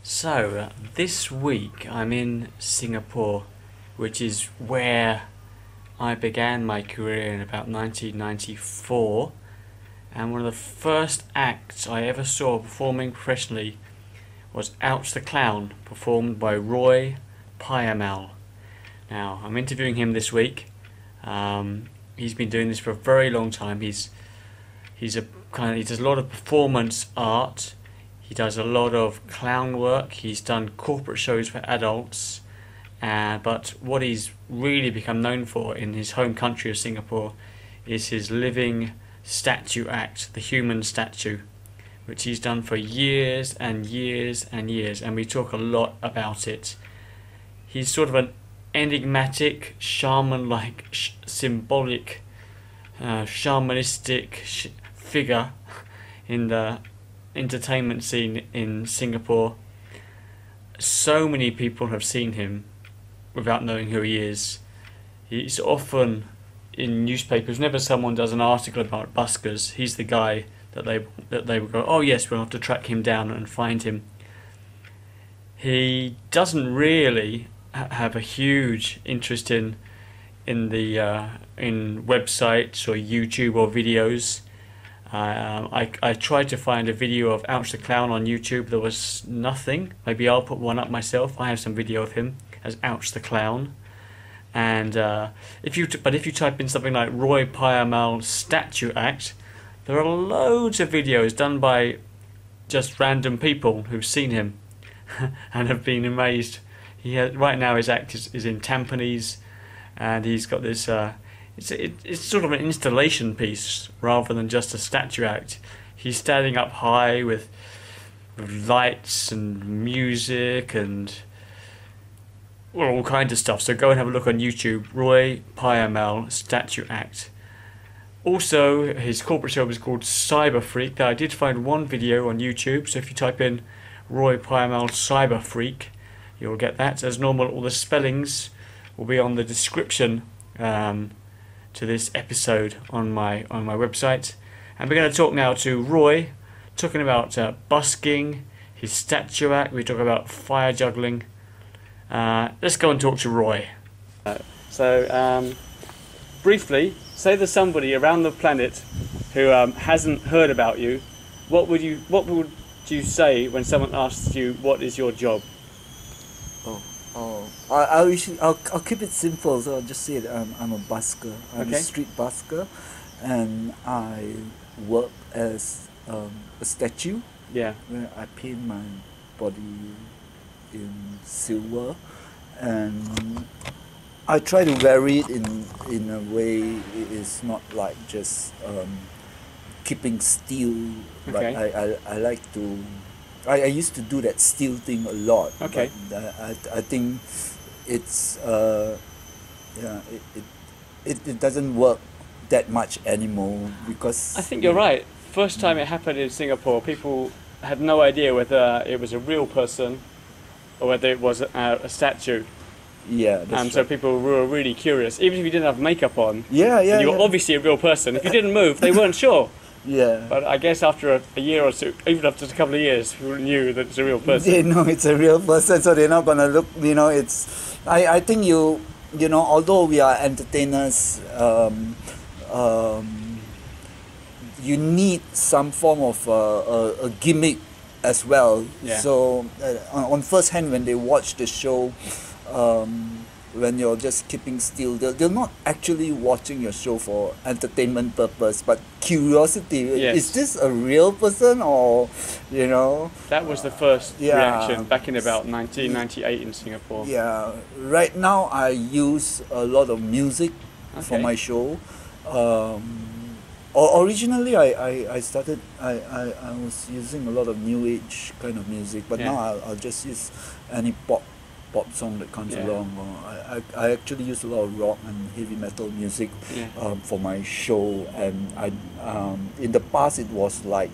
So, this week I'm in Singapore, which is where I began my career in about 1994. And one of the first acts I ever saw performing professionally was Ouch the Clown, performed by Roy Payamal. Now, I'm interviewing him this week. He's been doing this for a very long time. He does a lot of performance art. He does a lot of clown work. He's done corporate shows for adults. But what he's really become known for in his home country of Singapore is his living statue act, the human statue, which he's done for years and years and years, and we talk a lot about it. He's sort of an enigmatic, shaman-like, symbolic, shamanistic figure in the entertainment scene in Singapore. So many people have seen him without knowing who he is. He's often in newspapers. Whenever someone does an article about buskers, he's the guy that they will go, oh yes, we'll have to track him down and find him. He doesn't really have a huge interest in websites or YouTube or videos. I tried to find a video of Ouch the Clown on YouTube. There was nothing. Maybe I'll put one up myself. I have some video of him as Ouch the Clown. And if you type in something like Roy Payamal Statue Act, there are loads of videos done by just random people who've seen him and have been amazed. Right now his act is in Tampines, and he's got this. It's sort of an installation piece rather than just a statue act. He's standing up high with lights and music and all kinds of stuff. So go and have a look on YouTube, Roy Payamal Statue Act. Also, his corporate show was called Cyber Freak. Now, I did find one video on YouTube, so if you type in Roy Payamal Cyber Freak, you'll get that. As normal, all the spellings will be on the description to this episode on my website. And we're going to talk now to Roy, talking about busking, his statue act. We talk about fire juggling. Let's go and talk to Roy. Briefly, say there's somebody around the planet who hasn't heard about you. What would you say when someone asks you what is your job? I'll keep it simple. So I'll just say that I'm a busker. I'm Okay. a street busker, and I work as a statue. Yeah. Where I paint my body in silver, and I try to vary it in a way it is not like just keeping still. Okay. But I like to. I used to do that still thing a lot. Okay. But I think it's it doesn't work that much anymore because I think you're right. First time it happened in Singapore, people had no idea whether it was a real person or whether it was a statue. Yeah. That's So right. people were really curious, even if you didn't have makeup on. Yeah. And you were obviously a real person. If you didn't move, they weren't sure. Yeah. But I guess after a year or two, even after a couple of years, people knew that it's a real person. They know it's a real person, so they're not gonna look. It's. I think although we are entertainers, you need some form of a gimmick as well. Yeah. So on first hand, when they watch the show, when you're just keeping still, they're not actually watching your show for entertainment purpose, but curiosity. Yes. Is this a real person, or That was the first Yeah. reaction back in about 1998 in Singapore. Yeah, right now I use a lot of music for Okay. my show. Originally I started, I was using a lot of new age kind of music, but Yeah. now I'll just use any pop song that comes Yeah. along. Or I actually use a lot of rock and heavy metal music Yeah. for my show, and in the past it was like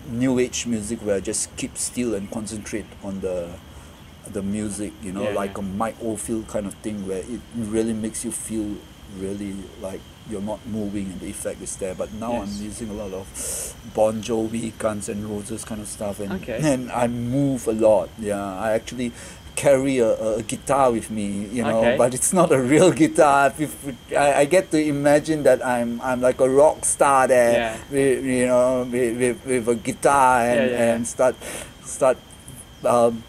new age music where I just keep still and concentrate on the music, Yeah. like a Mike Oldfield kind of thing, where it really makes you feel really like you're not moving and the effect is there. But now Yes. I'm using a lot of Bon Jovi, Guns N' Roses kind of stuff, and Okay. and I move a lot. Yeah, I actually carry a guitar with me, you know, Okay. but it's not a real guitar. I get to imagine that I'm like a rock star there, Yeah. with a guitar and start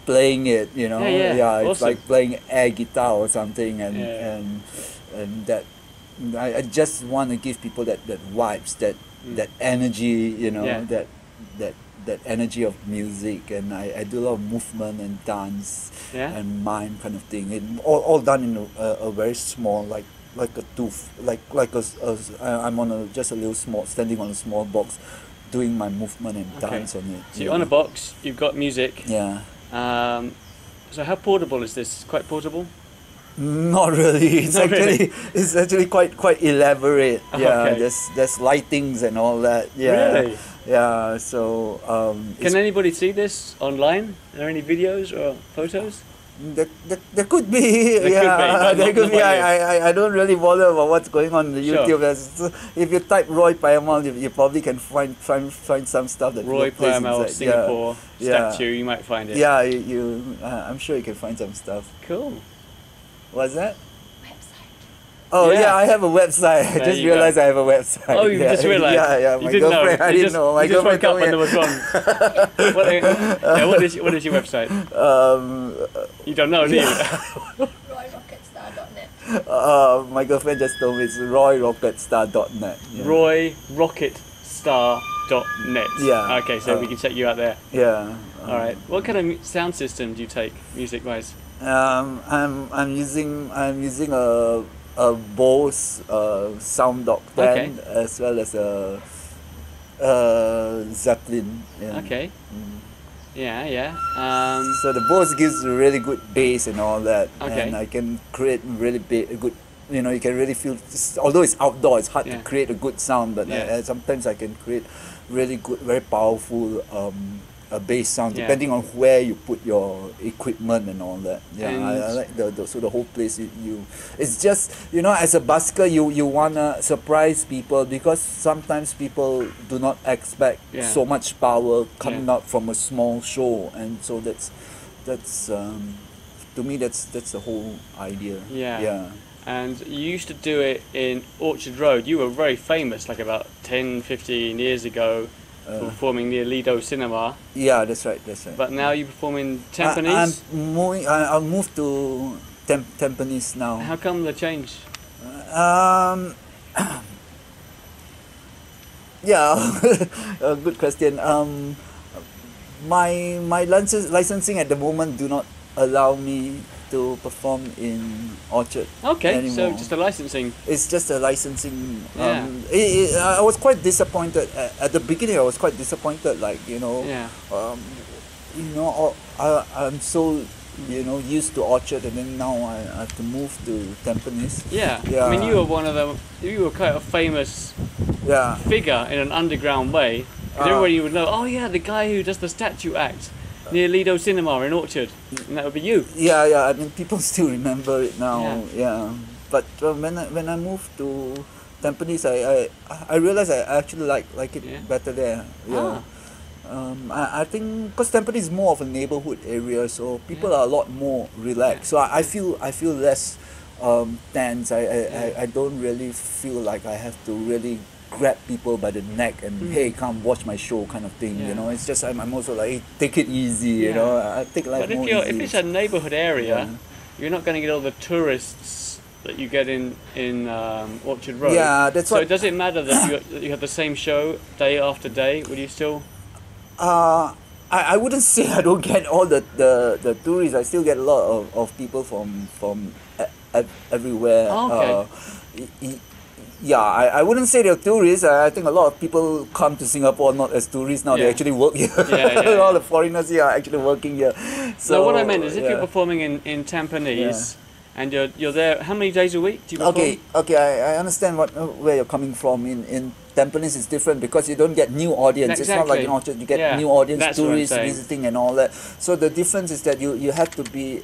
playing it, you know. Yeah. It's Awesome. like playing air guitar or something, and Yeah. and that I just want to give people that vibes, that energy, you know, Yeah. that energy of music, and I do a lot of movement and dance Yeah. and mime kind of thing, and all done in a very small, like a tooth, I'm on just a little small, standing on a small box, doing my movement and Okay. dance on it. So you're on a box. You've got music. Yeah. So how portable is this? Quite portable. Not really. It's Not actually really? it's actually quite elaborate. Yeah, Okay. there's lightings and all that. Yeah. Really? Yeah. So Can anybody see this online? Are there any videos or photos? there could be. There could be, but there not- could not be. by you. I don't really bother about what's going on the Sure. YouTube. If you type Roy Payamal, you probably can find some stuff that Roy plays Payamal inside. Singapore Yeah. statue. You might find it. Yeah. I'm sure you can find some stuff. Cool. What's that? Website. Oh Yeah. yeah, I have a website. I There just you go. realized I have a website. Oh, you yeah. just realised? Yeah, You my didn't know. girlfriend. I You didn't just- know. My you just girlfriend woke up told me. and there was one. What is your website? You don't know, do you? RoyRocketstar.net. My girlfriend just told me it's royrocketstar.net. Yeah. RoyRocketstar.net. Yeah. Okay, so we can check you out there. Yeah. All right. What kind of sound system do you take, music-wise? I'm using a Bose Sound Dock 10 Okay. as well as a Zeppelin. Yeah. Okay. Mm. Yeah. So the Bose gives a really good bass and all that, Okay. and I can create really good. You know, you can really feel. Although it's outdoor, it's hard Yeah. to create a good sound. But Yeah. sometimes I can create really good, very powerful a bass sound, Yeah. depending on where you put your equipment and all that. Yeah, I And- like the whole place. It's just, you know, as a busker, you wanna surprise people, because sometimes people do not expect Yeah. so much power coming Yeah. out from a small show, and so that's to me that's the whole idea. Yeah. Yeah. And you used to do it in Orchard Road. You were very famous, like about 10, 15 years ago, for performing near Lido Cinema. Yeah, that's right. But now you perform in I'm Tampines. moving. I'll move to Tampines now. How come the change? Yeah, a good question. My licensing at the moment do not allow me to perform in Orchard. Okay, so anymore. just a licensing. It's just a licensing. Yeah. I was quite disappointed at the beginning. I was quite disappointed. Like, you know, Yeah. I'm so, you know, used to Orchard, and then now I have to move to Tampines. Yeah. Yeah. I mean, you were one of them. You were quite a famous Yeah. figure in an underground way. 'Cause everybody would know. Oh yeah, the guy who does the statue act near Lido Cinema in Orchard, and that would be you. Yeah. I mean, people still remember it now. Yeah. Yeah. But when I moved to Tampines, I realized I actually like it Yeah. better there. Yeah. I think because Tampines is more of a neighborhood area, so people Yeah. are a lot more relaxed. So I feel less tense. I don't really feel like I have to really grab people by the neck and hey, come watch my show kind of thing. Yeah. You know, it's just I'm also like, hey, take it easy. You Yeah. know, I take life But more if easy. it's a neighbourhood area, Yeah. you're not going to get all the tourists that you get in Orchard Road. Yeah, that's so what- does it matter that you have the same show day after day? Would you still? I wouldn't say I don't get all the tourists. I still get a lot of people from everywhere. Oh, okay. Yeah, I wouldn't say they're tourists. I think a lot of people come to Singapore not as tourists now. They Yeah. actually work here. Yeah. All the foreigners here are actually working here. So what I meant is, if yeah. you're performing in Tampines, and you're there, how many days a week do you perform? Okay, I understand where you're coming from. In Tampines it's different because you don't get new audience. It's not like Exactly. in Orchard you get Yeah, new audience, that's what I'm tourists saying. visiting and all that. So the difference is that you have to be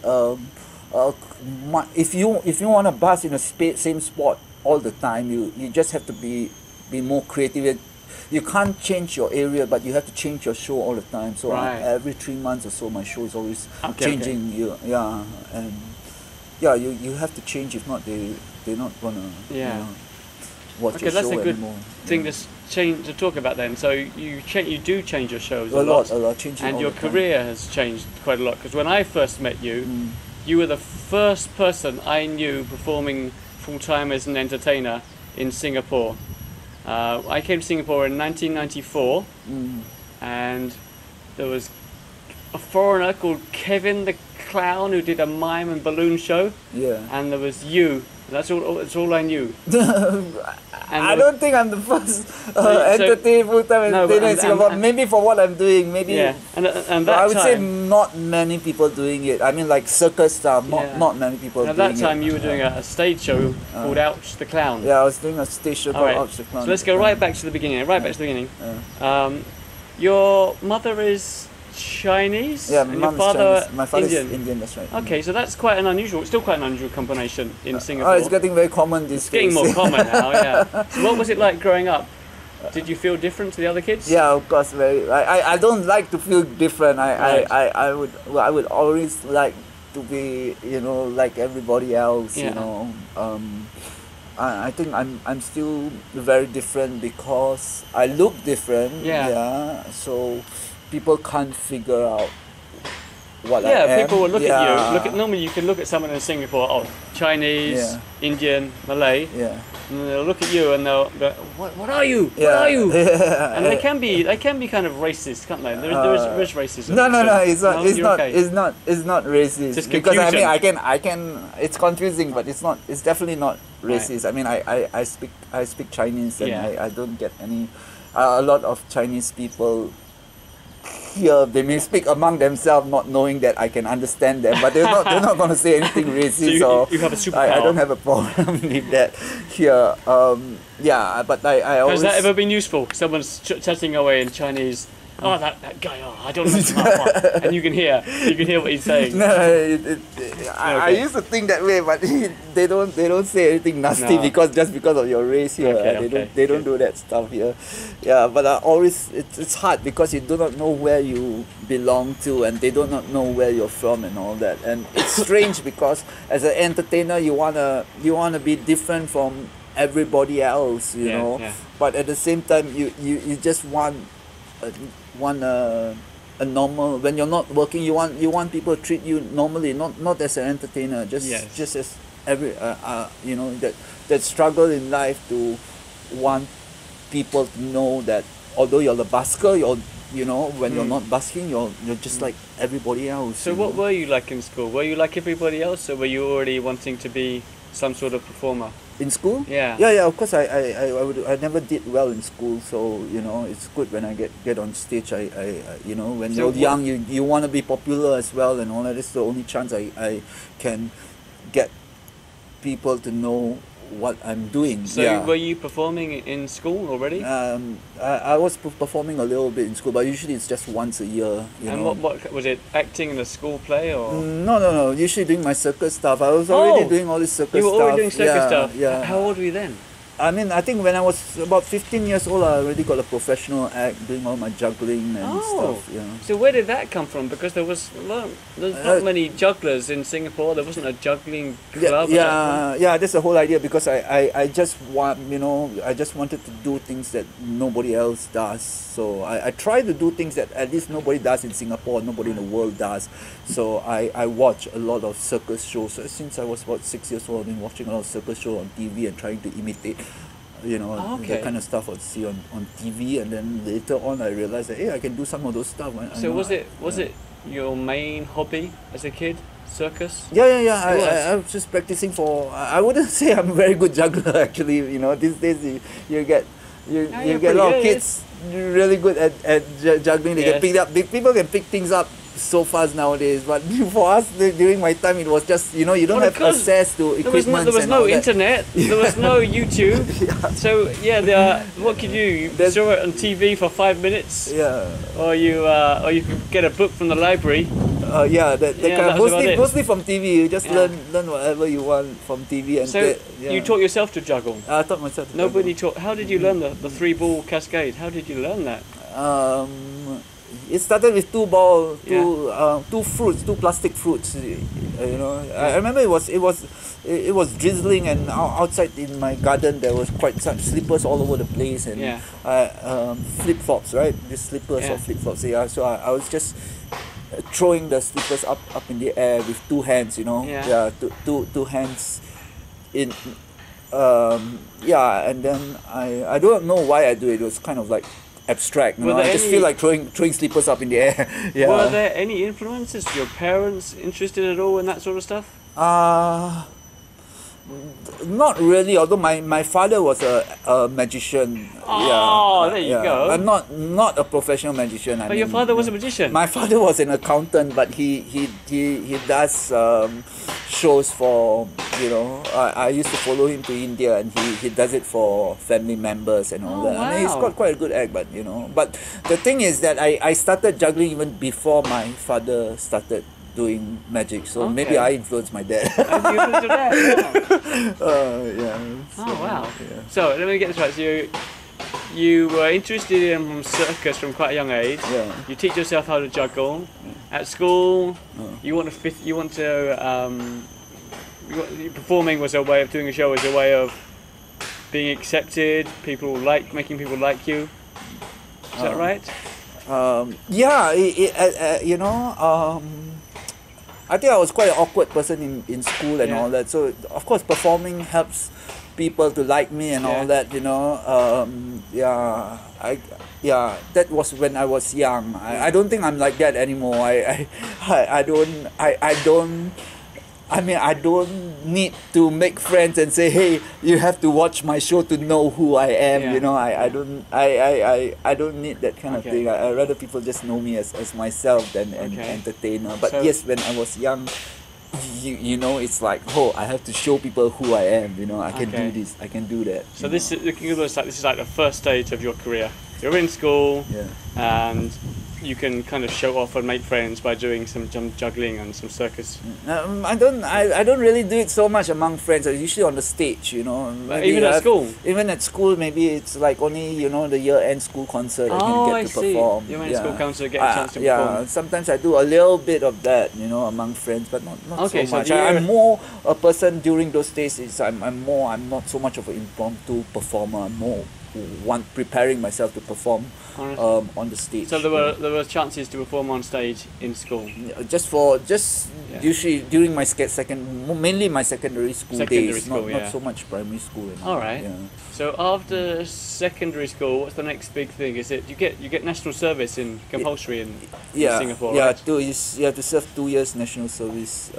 if you want to buzz in the same spot all the time. You just have to be more creative. You can't change your area, but you have to change your show all the time. So Right. every 3 months or so, my show is always Okay, changing. And you have to change. If not, they're not gonna watch Okay, your that's show a good anymore. thing to talk about then. So you do change your shows A lot, changing and all your the time. career has changed quite a lot. Because when I first met you, you were the first person I knew performing full time as an entertainer in Singapore. I came to Singapore in 1994, and there was a foreigner called Kevin the Clown who did a mime and balloon show, Yeah. and there was you. That's all I knew. And I don't think I'm the first so- full-time No, but- entertainer in Singapore. and- maybe for what I'm doing, maybe. Yeah, and that I would say time, not many people doing it. I mean, like circus stuff. Yeah. Not many people and at doing that time it. you were doing a stage show called Ouch the Clown. Yeah, I was doing a stage show All called right. Ouch the Clown. So let's go right back to the beginning. Right back to the beginning. Your mother is Chinese, Yeah, and your mum is father Chinese. My father Indian. is Indian. That's right. Okay, so that's quite an unusual, still quite an unusual combination in Singapore. Oh, it's getting very common these It's getting days. more common now, yeah. So what was it like growing up? Did you feel different to the other kids? Yeah, of course. Very. I don't like to feel different. Right. I would always like to be like everybody else. Yeah. I think I'm still very different because I look different. Yeah. Yeah. So people can't figure out what I Yeah, am. people will look at Yeah. you. Normally you can look at someone in Singapore, Chinese, Yeah. Indian, Malay, Yeah. and they'll look at you and they'll go, what are you? What Yeah. are you? Yeah. And they can be kind of racist, can't they? There is racism. No, So- it's not. No, It's you're not. okay. It's not racist. Just because confusion. I can. It's confusing, but it's not. It's definitely not racist. I mean, I speak Chinese, and Yeah. I don't get any. A lot of Chinese people here, they may speak among themselves, not knowing that I can understand them, but they're not going to say anything racist. So you have a superpower. I don't have a problem with that here. Yeah, but I always. Has that ever been useful? Someone's chatting away in Chinese. Oh, that guy! Oh, I don't understand that one. And you can hear what he's saying. No, I used to think that way, but they don't say anything nasty No. because of your race here. Okay, They don't do that stuff here. Yeah, but always it's hard because you do not know where you belong to, and they do not know where you're from and all that. And it's strange because as an entertainer, you wanna be different from everybody else, you Yeah, know. yeah. But at the same time, you just want a normal. When you're not working, you want people to treat you normally, not as an entertainer, just as every that struggle in life to want people to know that although you're the busker, when you're not busking, you're just like everybody else. So what were you like in school? Were you like everybody else, or were you already wanting to be some sort of performer? In school? Yeah. Yeah. Of course, I never did well in school, so it's good when I get on stage. When So you're young, you want to be popular as well, and all that. It's the only chance I can get people to know what I'm doing. So yeah. were you performing in school already? I was performing a little bit in school, but usually it's just once a year. And what was it? Acting in a school play or? No. Usually doing my circus stuff. I was already doing all this circus stuff. You were already doing circus stuff. Yeah. How old were you then? I mean, I think when I was about 15 years old, I already got a professional act, doing all my juggling and stuff. Yeah. So where did that come from? Because there's not many jugglers in Singapore. There wasn't a juggling club. Yeah. That's the whole idea. Because I just wanted to do things that nobody else does. So I try to do things that at least nobody does in Singapore, nobody in the world does. So I watch a lot of circus shows. So since I was about 6 years old, I've been watching a lot of circus shows on TV and trying to imitate that kind of stuff I'd see on TV, and then later on I realized that hey, I can do some of those stuff. So was it your main hobby as a kid, circus? Yeah. I was just practicing for. I wouldn't say I'm a very good juggler actually. These days you get a lot of kids really good at juggling. They can pick up. People can pick things up so fast nowadays, but for us during my time it was just you don't have access to equipment. There was no internet, there was no YouTube. So what could you saw it on TV for 5 minutes? Yeah. Or you could get a book from the library Yeah, that Yeah, kind of, that was about it. mostly from TV. You just Yeah. learn whatever you want from TV, and So yeah. you taught yourself to juggle. I taught myself. To Nobody taught. How did you learn the three ball cascade? How did you learn that? It started with two Yeah. fruits, two plastic fruits. I remember it was drizzling, and outside in my garden there was quite some slippers all over the place, and Yeah. flip flops, right? These slippers Yeah. or flip flops. Yeah. So I was just throwing the slippers up in the air with two hands. Yeah. Two hands in. And then I don't know why I do it. It was kind of like abstract. Were there I just any- feel like throwing slippers up in the air. Yeah. Were there any influences? Your parents interested at all in that sort of stuff? Not really. Although my father was a magician. Oh, there you go. I'm not a professional magician. But your father was a magician. My father was an accountant, but he does shows for I used to follow him to India, and he does it for family members and all Oh, that. I mean, he's wow. got quite a good act, but but the thing is that I started juggling even before my father started doing magic, so maybe Okay. I influenced my dad. And you went to that? Yeah. Oh wow. Yeah. So let me get this right. So you were interested in circus from quite a young age. Yeah. You teach yourself how to juggle. At school, you want to performing was a way of doing a show, was a way of being accepted. Making people like you. Is that right? I think I was quite an awkward person in school and Yeah. all that. So of course performing helps people to like me and all Yeah. that. That was when I was young. I don't think I'm like that anymore. I don't need to make friends and say, hey, you have to watch my show to know who I am. Yeah. I don't need that kind of Okay. thing. I rather people just know me as myself than an Okay. entertainer. But So- yes, when I was young, it's like, I have to show people who I am. I can Okay. do this, I can do that. So this is looking almost like this is like the first stage of your career. You're in school, and you can kind of show off and make friends by doing some juggling and some circus. I don't really do it so much among friends. I'm usually on the stage, Maybe Even at school? Even at school, maybe it's like only the year-end school concert I Oh, can I get to see. perform. You went to school concert, get a chance to Yeah, perform. sometimes I do a little bit of that, among friends, but not Okay, so so much. do you- I'm more a person during those days. I'm not so much of an impromptu performer. I'm more preparing myself to perform Honestly. on the stage. So there were chances to perform on stage in school. Just Yeah. usually during my mainly my secondary school Secondary days, school, not yeah. so much primary school. All right. Yeah. So after secondary school, what's the next big thing? Is it you get national service in compulsory in Singapore? Yeah, right? you have to serve 2 years national service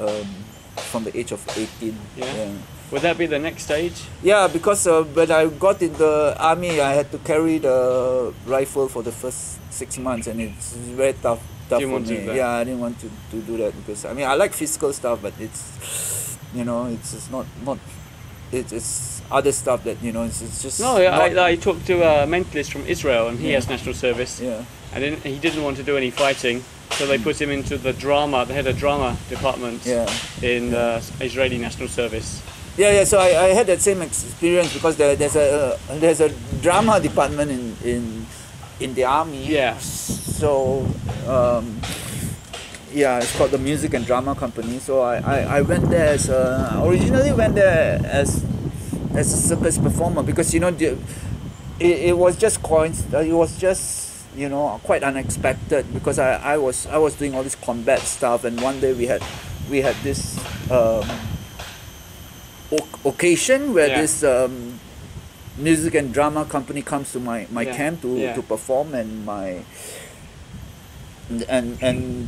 from the age of 18. Yeah. Would that be the next stage? Yeah, because when I got in the army, I had to carry the rifle for the first 6 months, and it's very tough Didn't for want to me. do that. Yeah, I didn't want to do that because I like physical stuff, but it's it's not it's other stuff that it's just No, I talked to a mentalist from Israel, and he Yeah. has national service, yeah. and then he didn't want to do any fighting, so they put him into the head of drama department Yeah. in the Israeli national service. Yeah. So I had that same experience because there's a drama department in the army. Yeah. So it's called the Music and Drama Company. So I went there originally went there as a circus performer because it was just quite unexpected because I was doing all this combat stuff, and one day we had this occasion where Yeah. this music and drama company comes to my Yeah. camp Yeah. to perform, and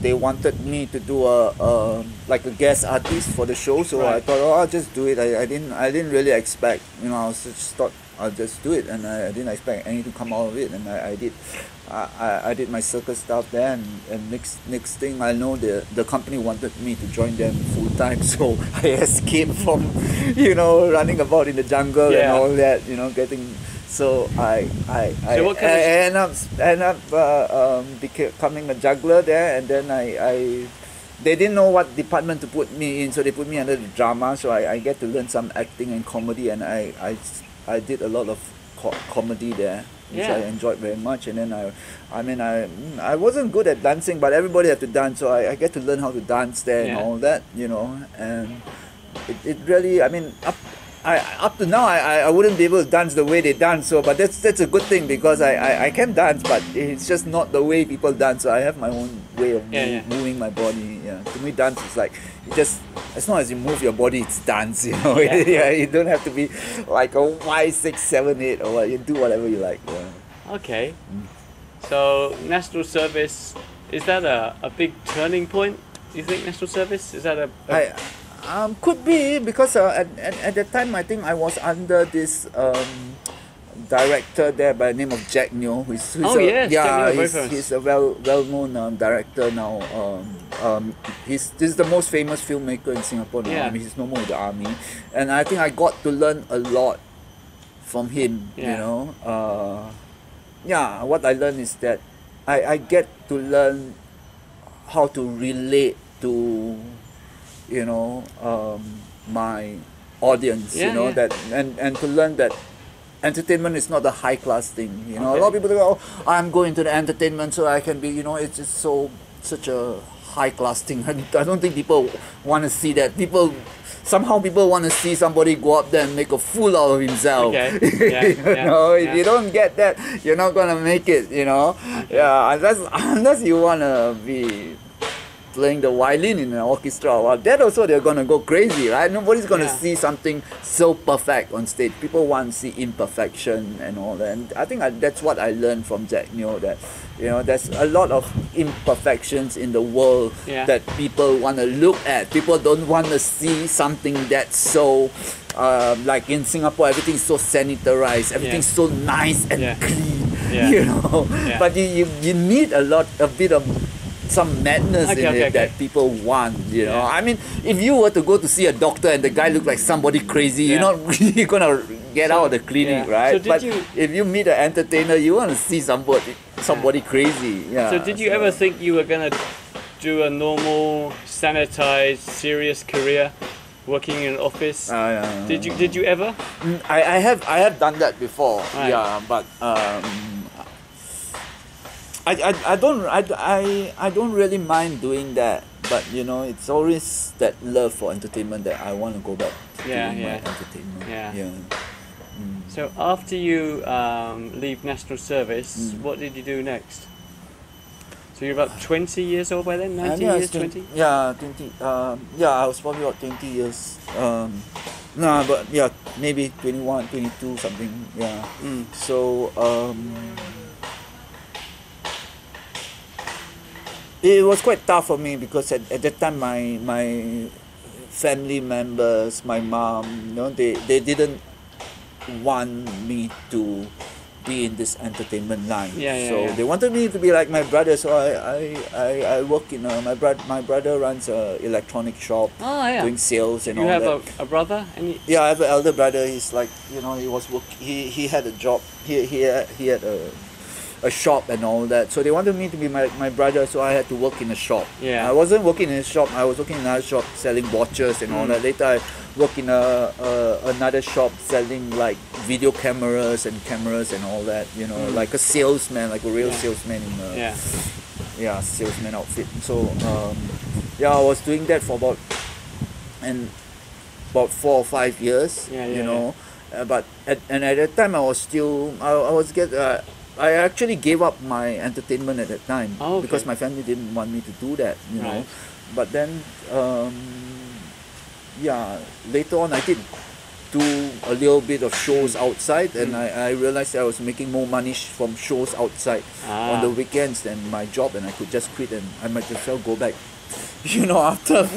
they wanted me to do a like a guest artist for the show. So I Right. thought, I'll just do it. I didn't really expect, I just thought I'll just do it, and I didn't expect anything to come out of it, and I did. I did my circus stuff there, and next thing I know, the company wanted me to join them full time. So I escaped from running about in the jungle and Yeah. all that, getting. So I what kind of end up becoming a juggler there, and then I they didn't know what department to put me in, so they put me under the drama. So I get to learn some acting and comedy, and I did a lot of comedy there, which I enjoyed very much. And then I wasn't good at dancing, but everybody had to dance, so I get to learn how to dance there and all that, you know. And it really, I mean, up to now I wouldn't be able to dance the way they dance, so but that's a good thing, because I can dance, but it's just not the way people dance. So I have my own way of moving my body. To me, dance is like, you just, as long as you move your body, it's dance, you know. You don't have to be like a 5, 6, 7, 8 or what. You do whatever you like. Okay. So national service, is that a big turning point? Do you think national service, is that a could be, because at the time I think I was under this director there by the name of Jack Neo. He's a well-known director now. This is the most famous filmmaker in Singapore now. I mean, he's no more in the army, and I think I got to learn a lot from him. You know, what I learned is that I get to learn how to relate to, you know, my audience, you know, that and to learn that entertainment is not a high class thing, you know. A lot of people go, oh, I'm going to the entertainment so I can be, you know, it's just such a high class thing. I don't think people want to see that. Somehow people want to see somebody go up there and make a fool out of himself. If you don't get that, you're not gonna make it, you know. Unless you wanna be playing the violin in an orchestra, well, that also they're gonna go crazy, right? Nobody's gonna see something so perfect on stage. People want to see imperfection and all that. And I think that's what I learned from Jack Neo, that, you know, there's a lot of imperfections in the world that people want to look at. People don't want to see something that's so like in Singapore, everything's so sanitarized, everything's so nice and clean, you know. But you need a bit of some madness in it that people want, you know. I mean, if you were to go to see a doctor and the guy looked like somebody crazy, you're not really gonna get out of the clinic, right? So if you meet an entertainer, you want to see somebody crazy. So did you ever think you were gonna do a normal, sanitized, serious career, working in an office? Did you ever? I have done that before. But I don't really mind doing that, but you know, it's always that love for entertainment that I want to go back to doing my entertainment. So after you leave national service, what did you do next? So you're about 20 years old by then? 19 years, 20? Yeah, 20. I was probably about 20 years. Maybe 21, 22, something. So it was quite tough for me, because at that time my family members, my mom, you know, they didn't want me to be in this entertainment line. They wanted me to be like my brother. So I work in my brother runs a electronic shop, doing sales and all that. You have a brother? I have an elder brother. He's like, you know, he had a job. He had a shop and all that, so they wanted me to be my brother, so I had to work in a shop. I wasn't working in a shop, I was working in another shop selling watches and all that. Later I worked in another shop selling like video cameras and all that, you know, like a salesman, like a real salesman in a salesman outfit. So I was doing that for about 4 or 5 years, you know. But at that time I actually gave up my entertainment at that time, because my family didn't want me to do that, you know. But then, later on I did do a little bit of shows outside, and I realized I was making more money from shows outside on the weekends than my job, and I could just quit, and I might as well go back. You know, after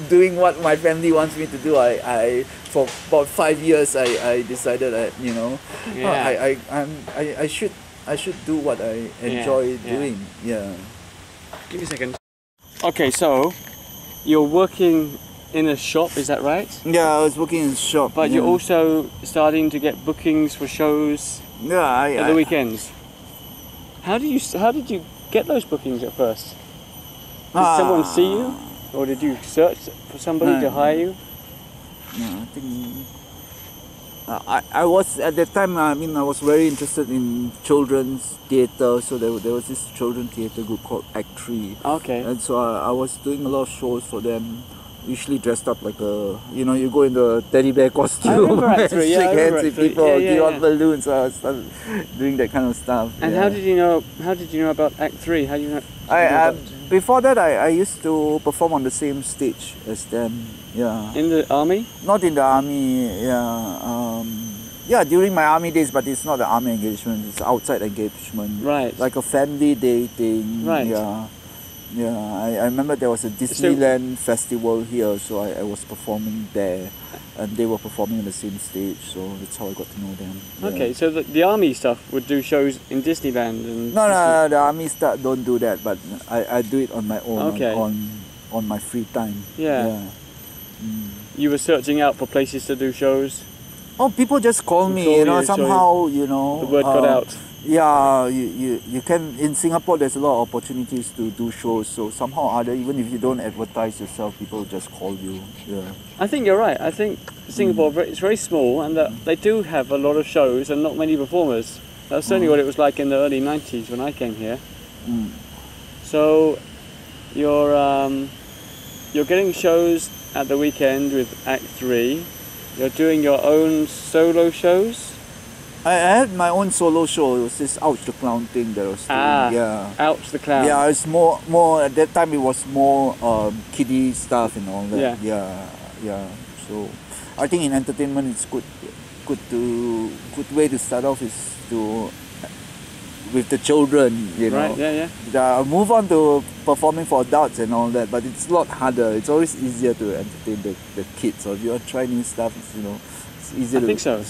doing what my family wants me to do, I for about 5 years I decided that, you know, I should do what I enjoy doing. Give me a second. Okay, so you're working in a shop, is that right? I was working in a shop. But you're also starting to get bookings for shows at the weekends. How did you get those bookings at first? Did someone see you? or did you search for somebody to hire you? No, I think I was at that time. I mean, I was very interested in children's theatre. So there was this children's theatre group called Act 3. Okay. And so I was doing a lot of shows for them. Usually dressed up like a, you go in the teddy bear costume. I remember Act 3, yeah, I shake remember hands Act with 3. people, Yeah, give out yeah. balloons. So I started doing that kind of stuff. And yeah. how did you know about Act 3? How do you know? Before that, I used to perform on the same stage as them. Yeah. In the army? Not in the army. Yeah. Yeah, during my army days, but it's not the army engagement. It's outside engagement. Right. Like a family day thing. Right. Yeah. Yeah. I remember there was a Disneyland festival here, so I was performing there, and they were performing on the same stage. So that's how I got to know them. Yeah. Okay, so the army stuff would do shows in Disneyland and. No, the army stuff don't do that, but I do it on my own. Okay. On my free time. Yeah. You were searching out for places to do shows. Oh, people just call me, somehow, The word got out. Yeah, you can, in Singapore there's a lot of opportunities to do shows, so somehow or other, even if you don't advertise yourself, people just call you. Yeah. I think you're right. I think Singapore is very small, and that they do have a lot of shows and not many performers. That's certainly what it was like in the early 90s when I came here. So you're getting shows at the weekend with Act 3. You're doing your own solo shows? I had my own solo show. It was this Ouch the Clown thing that I was doing. Yeah. Ouch the Clown. Yeah, it's more at that time it was more kiddie stuff and all that. Yeah. So I think in entertainment it's good way to start off is to with the children, Right, yeah. Move on to performing for adults and all that, but it's a lot harder. It's always easier to entertain the kids. Or if you want to try new stuff, it's easier. I think so.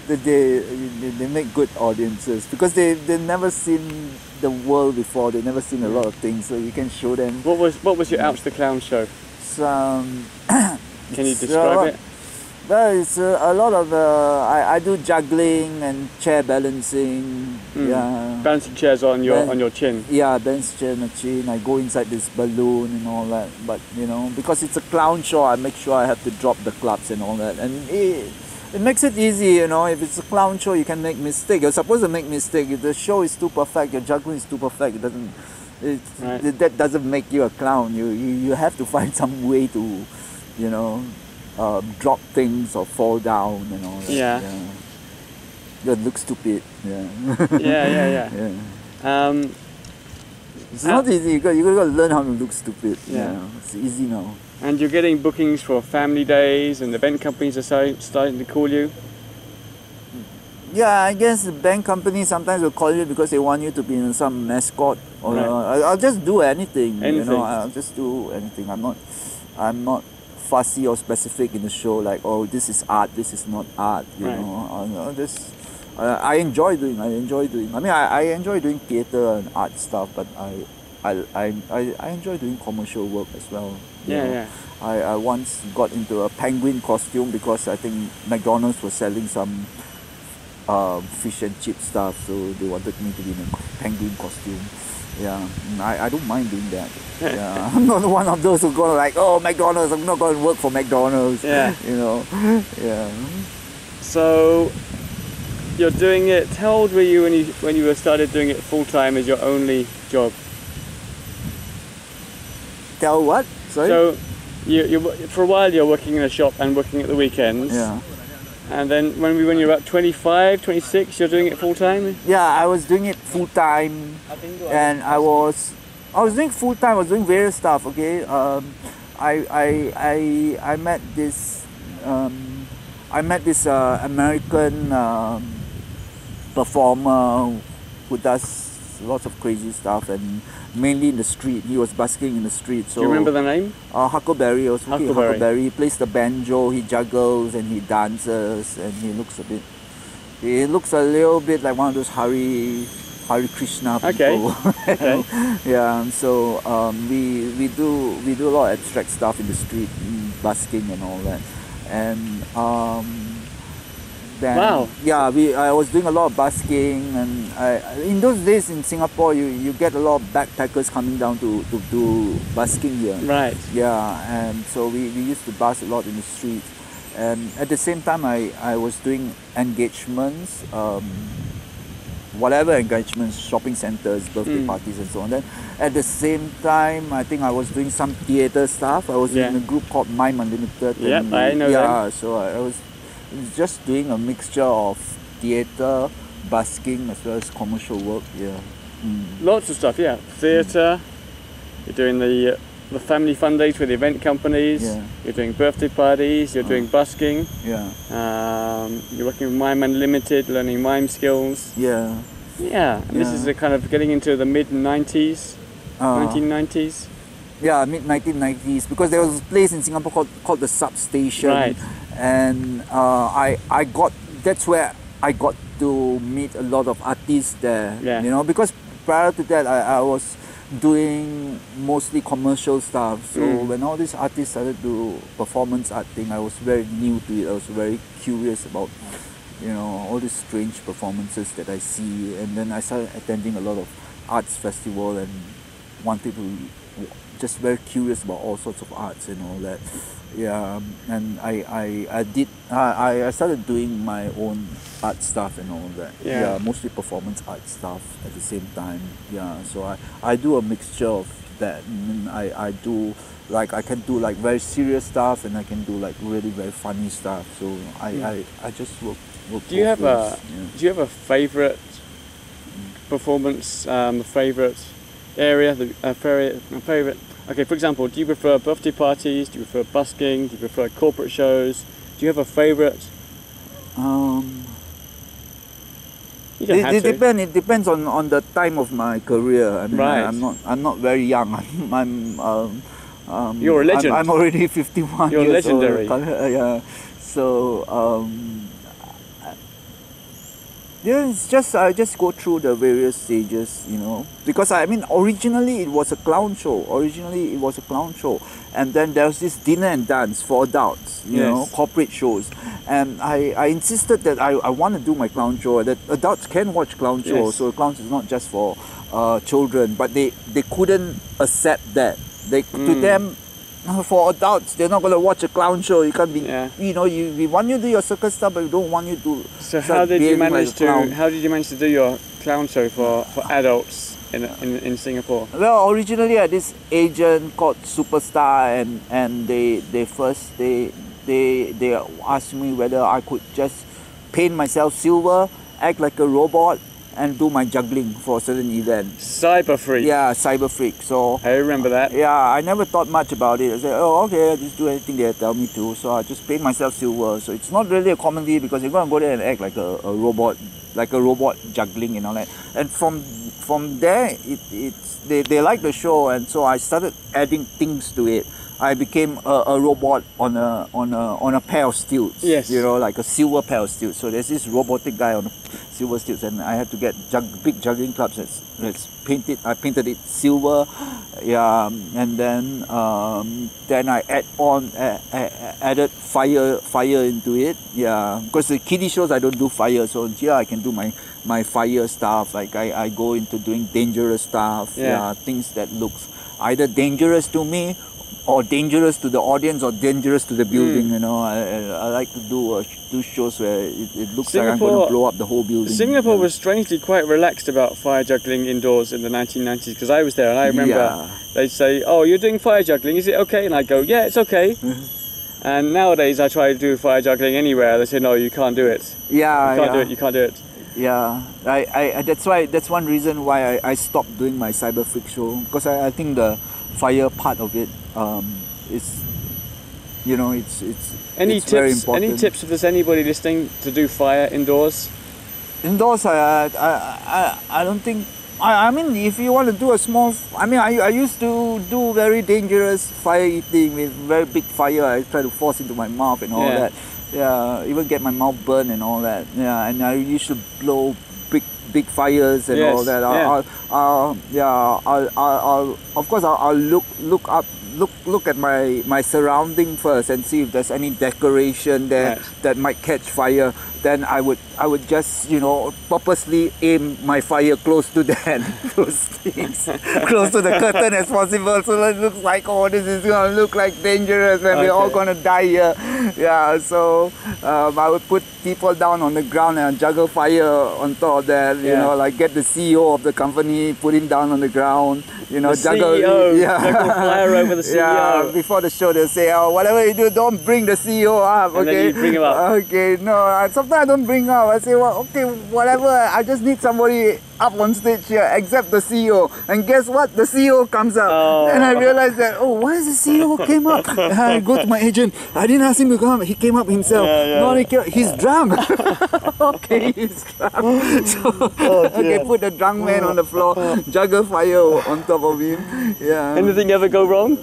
They make good audiences because they've never seen the world before. They've never seen a lot of things, so you can show them. What was your Ouch the Clown show? Can you describe it? Well, it's a lot of I do juggling and chair balancing. Yeah. Balancing chairs on your chin. Yeah, balancing chair on the chin. I go inside this balloon and all that. But because it's a clown show, I make sure I have to drop the clubs and all that. And it makes it easy, If it's a clown show, you can make mistakes. You're supposed to make mistakes. If the show is too perfect, your juggling is too perfect. That doesn't make you a clown. You have to find some way to, drop things or fall down and all that. Yeah. That looks stupid. Yeah. Yeah. It's not easy. You got to learn how to look stupid. Yeah. It's easy now. And you're getting bookings for family days, and the event companies are starting to call you. Yeah, I guess the bank companies sometimes will call you because they want you to be in some mascot. Or Right. I'll just do anything. Anything. I'll just do anything. I'm not fussy or specific in the show. Like, this is art. This is not art. I enjoy doing. I mean, I enjoy doing theatre and art stuff, but I enjoy doing commercial work as well. Yeah. I once got into a penguin costume because I think McDonald's was selling some fish and chip stuff, so they wanted me to be in a penguin costume. Yeah, I don't mind doing that. Yeah, I'm not one of those who go like, McDonald's, I'm not going to work for McDonald's. Yeah. Yeah. So you're doing it. How old were you when you started doing it full time as your only job? Tell what? Sorry? So you for a while you're working in a shop and working at the weekends. Yeah. And then when you're about 25, 26, you're doing it full time? Yeah, I was doing it full time, and I was doing full time. I was doing various stuff. Okay, I met this American performer who does lots of crazy stuff, and mainly in the street. He was busking in the street. So do you remember the name? Huckleberry. I was working with Huckleberry. Huckleberry. He plays the banjo, he juggles and he dances, and he looks a little bit like one of those Hare Krishna people. Okay. Yeah. So we do a lot of abstract stuff in the street, busking and all that, and then. Wow. Yeah, I was doing a lot of busking, and in those days in Singapore, you get a lot of backpackers coming down to do busking here. Right. Yeah, and so we used to bus a lot in the streets. And at the same time, I was doing engagements, whatever engagements, shopping centers, birthday parties and so on. Then at the same time, I think I was doing some theatre stuff. I was in a group called Mime Unlimited. Yep, I know them. So I was just doing a mixture of theatre, busking, as well as commercial work. Yeah. Lots of stuff, yeah. Theatre, you're doing the family fun days with the event companies, you're doing birthday parties, you're doing busking, you're working with Mime Unlimited, learning mime skills. Yeah. And this is a kind of getting into the mid-90s, 1990s. Yeah, mid-1990s, because there was a place in Singapore called the Substation. Right. And that's where I got to meet a lot of artists there, you know, because prior to that I was doing mostly commercial stuff. So when all these artists started to do performance art thing, I was very new to it. I was very curious about, you know, all these strange performances that I see. And then I started attending a lot of arts festival and wanted to just very curious about all sorts of arts and all that. Yeah, and I started doing my own art stuff and all that. Yeah, mostly performance art stuff at the same time. Yeah, so I do a mixture of that. I do, like, I can do like very serious stuff, and I can do like really very funny stuff. So I just work. Do you have a favorite performance? A favorite area? A favorite. Okay, for example, do you prefer birthday parties? Do you prefer busking? Do you prefer corporate shows? Do you have a favourite? It depends on the time of my career. I mean, I'm not very young. You're a legend. I'm already 51 You're years legendary. old. Yeah. So it's just I just go through the various stages, you know, because I mean originally it was a clown show. And then there was this dinner and dance for adults, you know, corporate shows. And I insisted that I want to do my clown show, that adults can watch clown shows. So clowns is not just for children, but they couldn't accept that. To them, for adults, they're not going to watch a clown show. You can't be, you know, we want you to do your circus stuff, but we don't want you to. So how did you manage to do your clown show for adults in Singapore? Well, originally I had this agent called Superstar, and they asked me whether I could just paint myself silver, act like a robot, and do my juggling for a certain event. Cyber Freak. Yeah, Cyber Freak. So I remember that. Yeah, I never thought much about it. I said, oh, okay, I'll just do anything they tell me to. So I just paint myself silver. So it's not really a comedy, because you're gonna go there and act like a robot, juggling and all that. And from there, they liked the show, and so I started adding things to it. I became a robot on a pair of stilts. Yes. You know, like a silver pair of stilts. So there's this robotic guy on silver stilts, and I had to get big juggling clubs that's painted. I painted it silver. Yeah, and then I added fire into it. Yeah, because the kiddie shows I don't do fire, so here I can do my fire stuff. Like I go into doing dangerous stuff. Yeah, things that looks either dangerous to me, or dangerous to the audience, or dangerous to the building. You know, I like to do shows where it looks like I'm going to blow up the whole building. Singapore was strangely quite relaxed about fire juggling indoors in the 1990s, because I was there, and I remember they'd say, "Oh, you're doing fire juggling, is it okay?" And I go, "Yeah, it's okay." And nowadays I try to do fire juggling anywhere. They say, "No, you can't do it. You can't do it." Yeah, I that's one reason why I stopped doing my Cyber Freak show, because I think the fire part of it is, you know, it's very important. Any tips if there's anybody listening to do fire indoors? Indoors, I don't think. I mean, if you want to do a small, I used to do very dangerous fire eating with very big fire. I try to force into my mouth and all that. Yeah, even get my mouth burned and all that. Yeah, and I used to blow big fires and all that. I'll of course I'll look up look at my surrounding first and see if there's any decoration there Right. that might catch fire. Then I would just purposely aim my fire close to that those things, close to the curtain as possible, so that it looks like, oh, this is gonna look like dangerous and we're all Okay. gonna die here. Yeah, so I would put people down on the ground and juggle fire on top of that. Like get the CEO of the company, put him down on the ground. The Juggle. CEO, Yeah. juggle fire over the CEO. Yeah, before the show they'll say, oh, whatever you do, don't bring the CEO up, And then okay? you bring him up. Okay, no, sometimes I don't bring up. I say, well, okay, whatever, I just need somebody up on stage here, except the CEO. And guess what? The CEO comes up. Oh. And I realized that, oh, why is the CEO came up? I go to my agent, I didn't ask him to come, he came up himself. He's drunk. Okay, he's drunk. So, okay, put the drunk man on the floor, juggle fire on top of him. Yeah. Anything ever go wrong?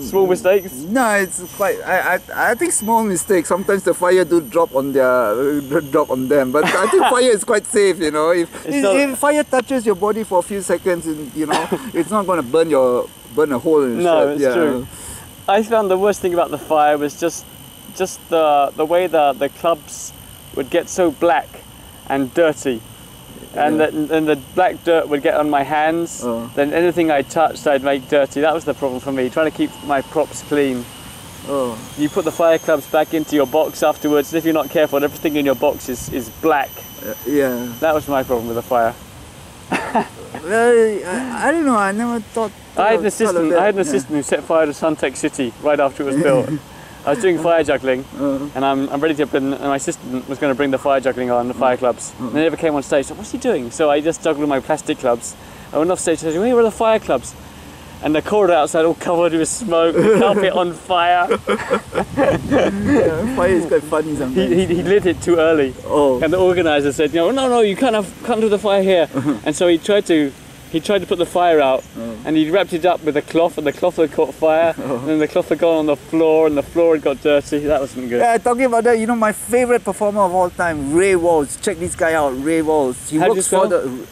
Small mistakes? No, it's quite. I think small mistakes. Sometimes the fire do drop on them, but I think fire is quite safe. If fire touches your body for a few seconds, it's not going to burn a hole in No, shirt. it's true. I found the worst thing about the fire was just the way the clubs would get so black and dirty. And the black dirt would get on my hands. Then anything I touched, I'd make dirty. That was the problem for me, trying to keep my props clean. You put the fire clubs back into your box afterwards, and if you're not careful, everything in your box is black. Yeah. That was my problem with the fire. I don't know. I never thought. I had an assistant who set fire to Suntec City right after it was built. I was doing fire juggling, and I'm ready to and my assistant was going to bring the fire juggling on, the fire clubs. And they never came on stage. So what's he doing? So I just juggled my plastic clubs. I went off stage and I said, where are the fire clubs? And the corridor outside all covered with smoke, the carpet on fire. Fire is quite funny sometimes. He lit it too early. And the organizer said, no, you can't do the fire here. And so he tried to put the fire out, and he wrapped it up with a cloth, and the cloth had caught fire, and then the cloth had gone on the floor, and the floor had got dirty. That wasn't good. Yeah, talking about that, my favorite performer of all time, Ray Walls. Check this guy out, Ray Walls. He How do works you for spell?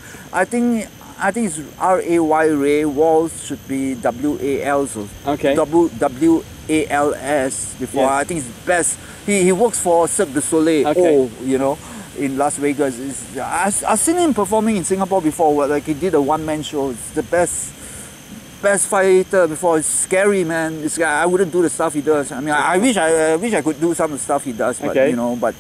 I think it's R-A-Y, Ray Walls should be W-A-L, so Okay. W-A-L-S before. Yes. I think it's best. He works for Cirque du Soleil, Okay. in Las Vegas. I've seen him performing in Singapore before. Like he did a one-man show. It's the best fighter before. It's scary, man. I wouldn't do the stuff he does. I mean, I wish I could do some of the stuff he does, but Okay. but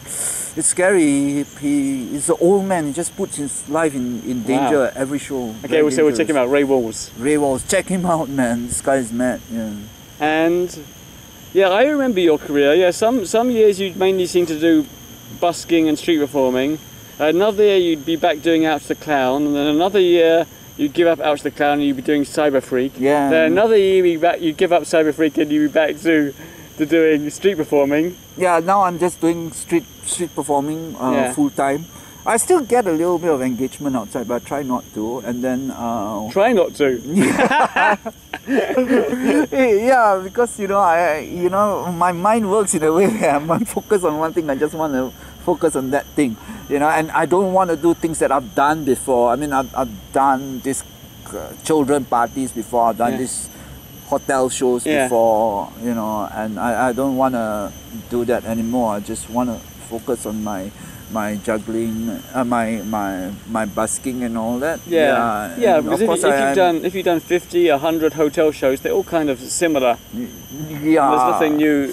it's scary. He's an old man. He just puts his life in danger at every show. Okay, Very so we'll check him dangerous. out, Ray Walls. Ray Walls, check him out, man. This guy is mad. Yeah. And yeah, I remember your career. Yeah, some years you mainly seem to do busking and street performing. Another year you'd be back doing Ouch the Clown, and then another year you'd give up Ouch the Clown and you'd be doing Cyber Freak. Yeah. Then another year you'd give up Cyber Freak and you'd be back to doing street performing. Yeah, now I'm just doing street performing Yeah. full time. I still get a little bit of engagement outside, but I try not to. And then Try not to. yeah, because my mind works in a way where I'm focused on one thing. I just want to focus on that thing, and I don't want to do things that I've done before. I mean, I've done this children parties before. I've done this hotel shows before, and I don't want to do that anymore. I just want to focus on my juggling, my busking and all that. Yeah, and because of course if you've done 50, 100 hotel shows, they're all kind of similar. yeah, There's nothing new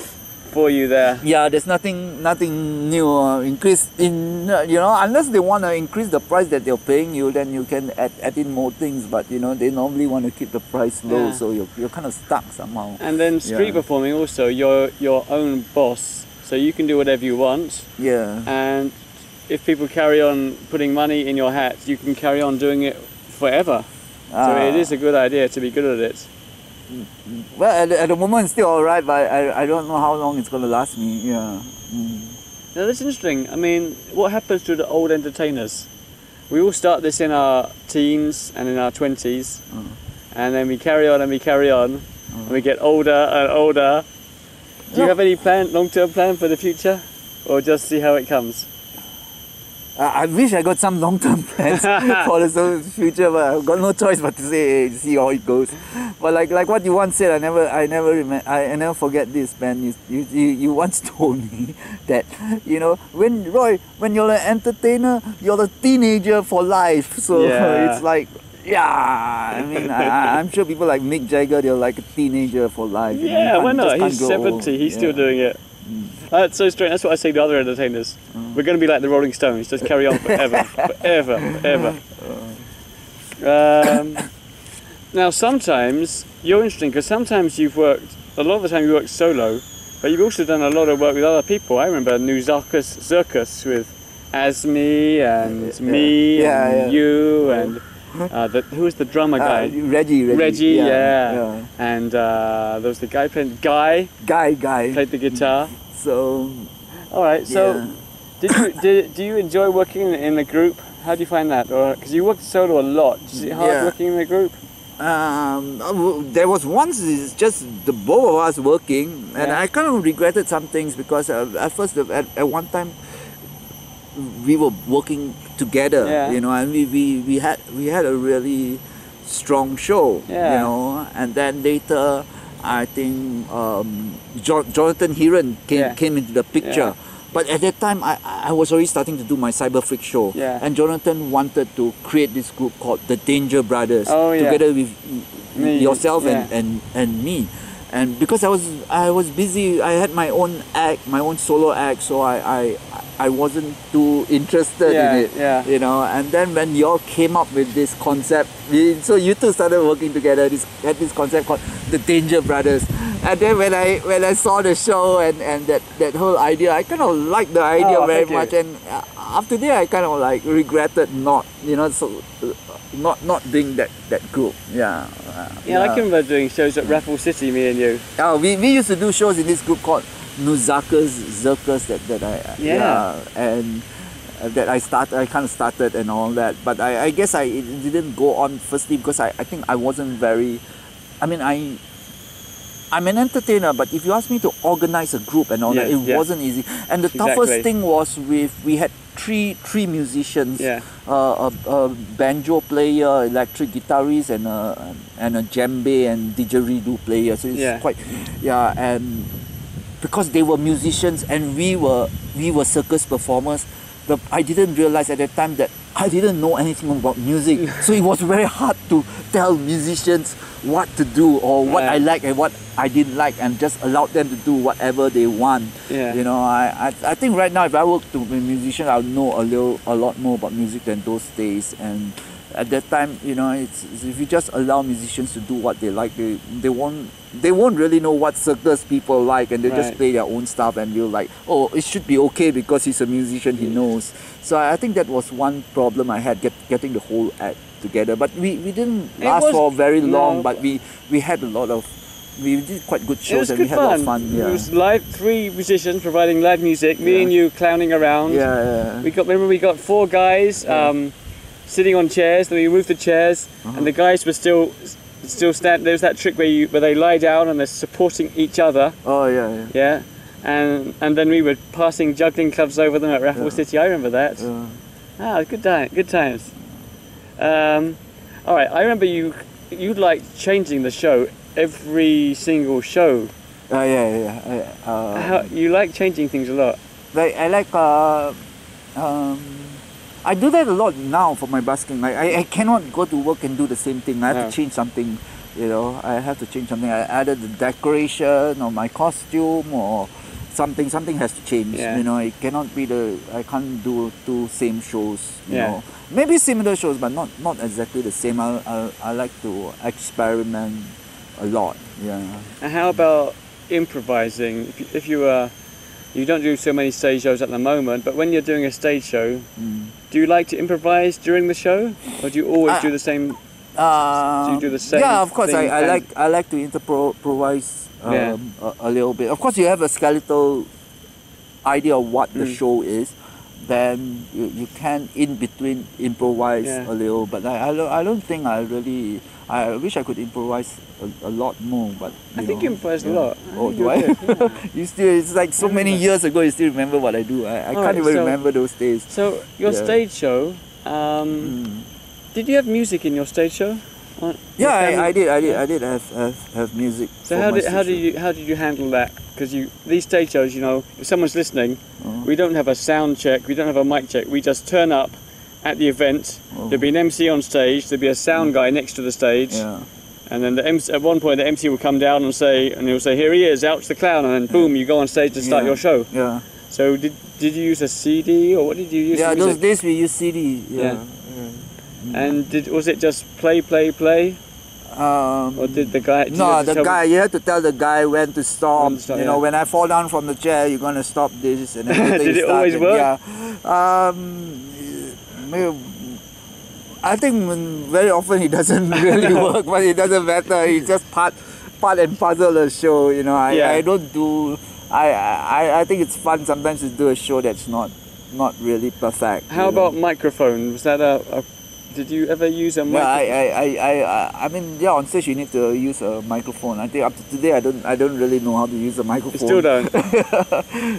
for you there. Yeah, there's nothing new. Increase in unless they want to increase the price that they're paying you, then you can add in more things. But they normally want to keep the price low, Yeah. so you're kind of stuck somehow. And then street performing also, you're your own boss, so you can do whatever you want. Yeah. And if people carry on putting money in your hat, you can carry on doing it forever. So it is a good idea to be good at it. Well, at the moment it's still alright, but I don't know how long it's gonna last me. Yeah. Now that's interesting. I mean, what happens to the old entertainers? We all start this in our teens and in our 20s, and then we carry on and we carry on, and we get older and older. Do you have any long-term plan for the future, or just see how it comes? I wish I got some long-term plans for the future, but I've got no choice but to say, hey, see how it goes. But like what you once said, I never forget this, man. You once told me that, you know, when you're an entertainer, you're a teenager for life. So it's like, yeah, I mean, I'm sure people like Mick Jagger, they're like a teenager for life. Yeah, why not? He's 70, he's still doing it. That's so strange. That's what I say to other entertainers. We're going to be like the Rolling Stones, just carry on forever, forever. Now, sometimes you're interesting because sometimes you've worked. A lot of the time you work solo, but you've also done a lot of work with other people. I remember New Circus with Asmi and me and you and who was the drummer guy? Reggie, yeah. And there was the guy playing Guy played the guitar. So, all right. So, do you enjoy working in a group? How do you find that? Or because you worked solo a lot, is it hard working in a group? There was once it's just the both of us working, and I kind of regretted some things because at first at one time we were working together, you know, and we had a really strong show, you know, and then later I think Jonathan Heron came into the picture. But at that time, I was already starting to do my Cyber Freak show, and Jonathan wanted to create this group called the Danger Brothers, together with yourself and me. And because I was busy, I had my own act, my own solo act, so I wasn't too interested in it, you know. And then when y'all came up with this concept, so you two started working together. Had this concept called the Danger Brothers. And then when I saw the show and that whole idea, I kind of liked the idea very much. And after that, I kind of like regretted not doing that group. Yeah, I can remember doing shows at Raffle City, me and you. Oh, we used to do shows in this group called New Circus that I kind of started and all that. But I guess it didn't go on firstly because I think I wasn't very. I mean, I'm an entertainer, but if you ask me to organize a group and all that, it wasn't easy. And the toughest thing was we had three musicians, a banjo player, electric guitarist, and a djembe and didgeridoo player. So it's quite, and because they were musicians and we were circus performers, I didn't realize at that time that I didn't know anything about music. So it was very hard to tell musicians what to do or what I like and what I didn't like, and just allow them to do whatever they want. You know, I think right now if I were to be a musician, I'll know a lot more about music than those days. And at that time, you know, it's if you just allow musicians to do what they like, they won't really know what circus people like, and they just play their own stuff, and you're like, oh, it should be okay because he's a musician, he knows. So I think that was one problem I had, getting the whole act together. But we didn't last for very long, but we had a lot of, we did quite good shows and we had a lot of fun. It was live, 3 musicians providing live music, me and you clowning around. Remember we got 4 guys sitting on chairs, then we moved the chairs, and the guys were still stand. There's that trick where they lie down and they're supporting each other. And then we were passing juggling clubs over them at Raffle City. I remember that. Good times. All right, I remember you liked changing the show every single show. You like changing things a lot. I like I do that a lot now for my busking. I cannot go to work and do the same thing. I have to change something, you know. I have to change something. I added the decoration or my costume or something. Something has to change, you know. It cannot be I can't do 2 same shows, you know. Maybe similar shows, but not exactly the same. I like to experiment a lot, And how about improvising? If you don't do so many stage shows at the moment, but when you're doing a stage show, do you like to improvise during the show, or do you always do the same? Do you do the same? Yeah, of course. I like to improvise a little bit. Of course, you have a skeletal idea of what the show is. Then you can in between improvise a little, but I don't think I I wish I could improvise a lot more, but I think you improvised a lot. Oh, do I? Yeah. You still, it's like so many years ago, you still remember what I do. I can't even remember those days. So your stage show, did you have music in your stage show? Yeah, I did have music. So how did you handle that? Because these stage shows, you know, if someone's listening, we don't have a sound check, we don't have a mic check. We just turn up at the event. There'll be an MC on stage. There'll be a sound guy next to the stage. Yeah. And then at one point the MC will come down and he'll say, "Here he is, Ouch the Clown," and then boom, you go on stage to start your show. Yeah. So did you use a CD or what did you use? Yeah, those days we used CD. Yeah. And was it just play? Or did the guy? No, the guy. You have to tell the guy when to stop. You know, when I fall down from the chair, you're gonna stop this and everything. Did it always work? Yeah. I think very often it doesn't really work, but it doesn't matter. It's just part and parcel of the show. You know, I don't do. I think it's fun sometimes to do a show that's not really perfect. How about microphone? Was that did you ever use a microphone? Yeah, I mean, yeah, on stage you need to use a microphone. I think up to today I don't really know how to use a microphone. You still don't?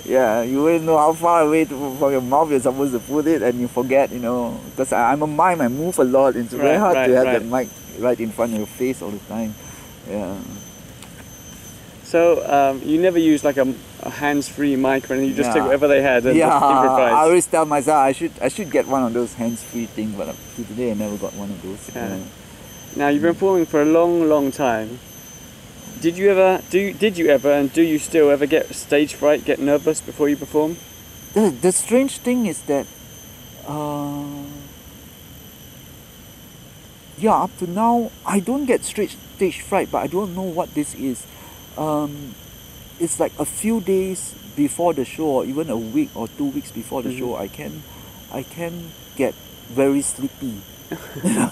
Yeah, you wouldn't know how far away from your mouth you're supposed to put it, and you forget, you know, because I'm a mime, I move a lot. It's very hard to have the mic right in front of your face all the time. Yeah. So you never used like a hands-free mic or anything, you just took whatever they had and improvised? I always tell myself I should get one of those hands-free things, but to today I never got one of those. Yeah. Now you've been performing for a long time. Did you ever and do you still ever get stage fright, get nervous before you perform? The strange thing is that up to now I don't get stage fright, but I don't know what this is. It's like a few days before the show, or even a week or 2 weeks before the show, I can get very sleepy.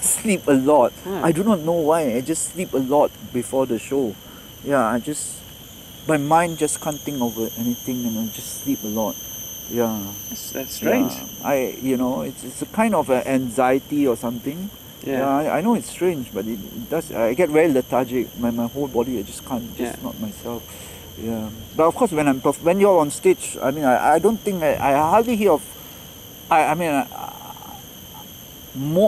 Sleep a lot. I do not know why. I just sleep a lot before the show. Yeah, my mind just can't think of anything, and I just sleep a lot. Yeah. That's strange. Yeah, it's a kind of an anxiety or something. Yeah, I know it's strange, but it does. I get very lethargic. My whole body, I just can't, not myself. Yeah, but of course, when you're on stage, I mean, I don't think I hardly hear of.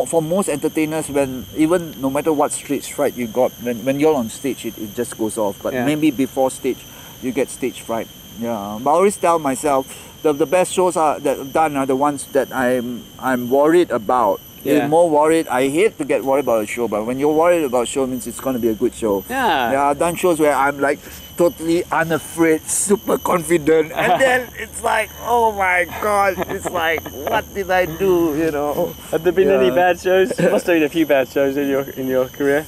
For most entertainers, even no matter what stage fright you got, when you're on stage, it just goes off. But maybe before stage, you get stage fright. Yeah, but I always tell myself the best shows that I've done are the ones that I'm worried about. Yeah. More worried. I hate to get worried about a show, but when you're worried about a show, it means it's going to be a good show. Yeah, I've done shows where I'm like totally unafraid, super confident, and then it's like, oh my god, it's like, what did I do? You know. Have there been any bad shows? There must have been a few bad shows in your career.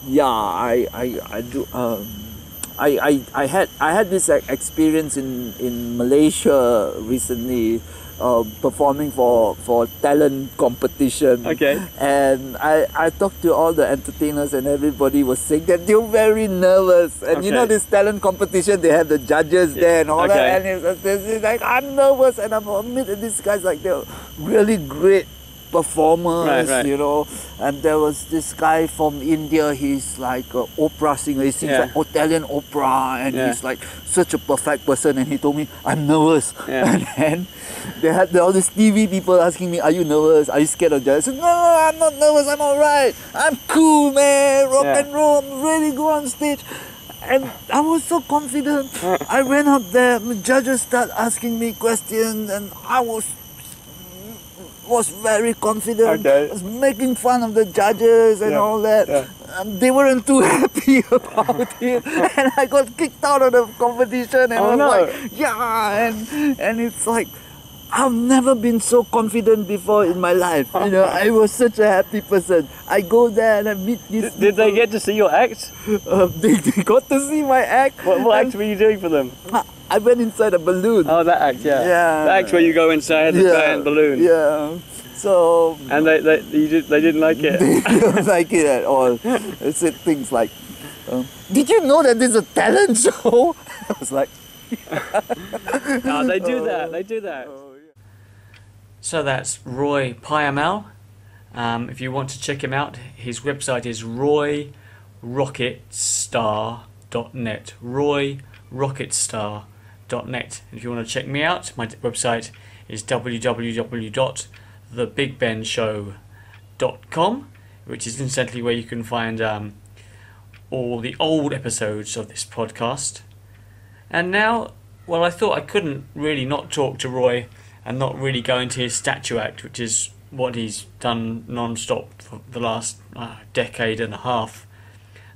Yeah, I do. I had this experience in Malaysia recently, performing for talent competition. Okay. And I talked to all the entertainers, and everybody was saying that they're very nervous. And you know, this talent competition, they have the judges there and all that. And it's like, I'm nervous, and I'm admitting these guys, like, they're really great performers, you know. And there was this guy from India, he's like an opera singer, he sings like Italian opera, and he's like such a perfect person, and he told me, I'm nervous. And then they had all these TV people asking me, are you nervous? Are you scared of judges? I said, no, I'm not nervous, I'm alright. I'm cool, man, rock and roll, I'm ready to go on stage. And I was so confident. I went up there, the judges started asking me questions, and I was very confident. I was making fun of the judges and all that. They weren't too happy about it, and I got kicked out of the competition. And and it's like, I've never been so confident before in my life. You know, I was such a happy person. I go there and I meet these people. Did they get to see your act? They got to see my act. What act were you doing for them? I went inside a balloon. Oh, that act, yeah. The act where you go inside the giant balloon. Yeah. So. And they didn't like it. They didn't like it at all. They said things like, "Did you know that this is a talent show?" I was like. No, they do that. They do that. So that's Roy Payamal, If you want to check him out, his website is royrocketstar.net. royrocketstar.net. If you want to check me out, my website is www.thebigbenshow.com, which is incidentally where you can find all the old episodes of this podcast. And now, well, I thought I couldn't really not talk to Roy and not really go into his statue act, which is what he's done non-stop for the last decade and a half.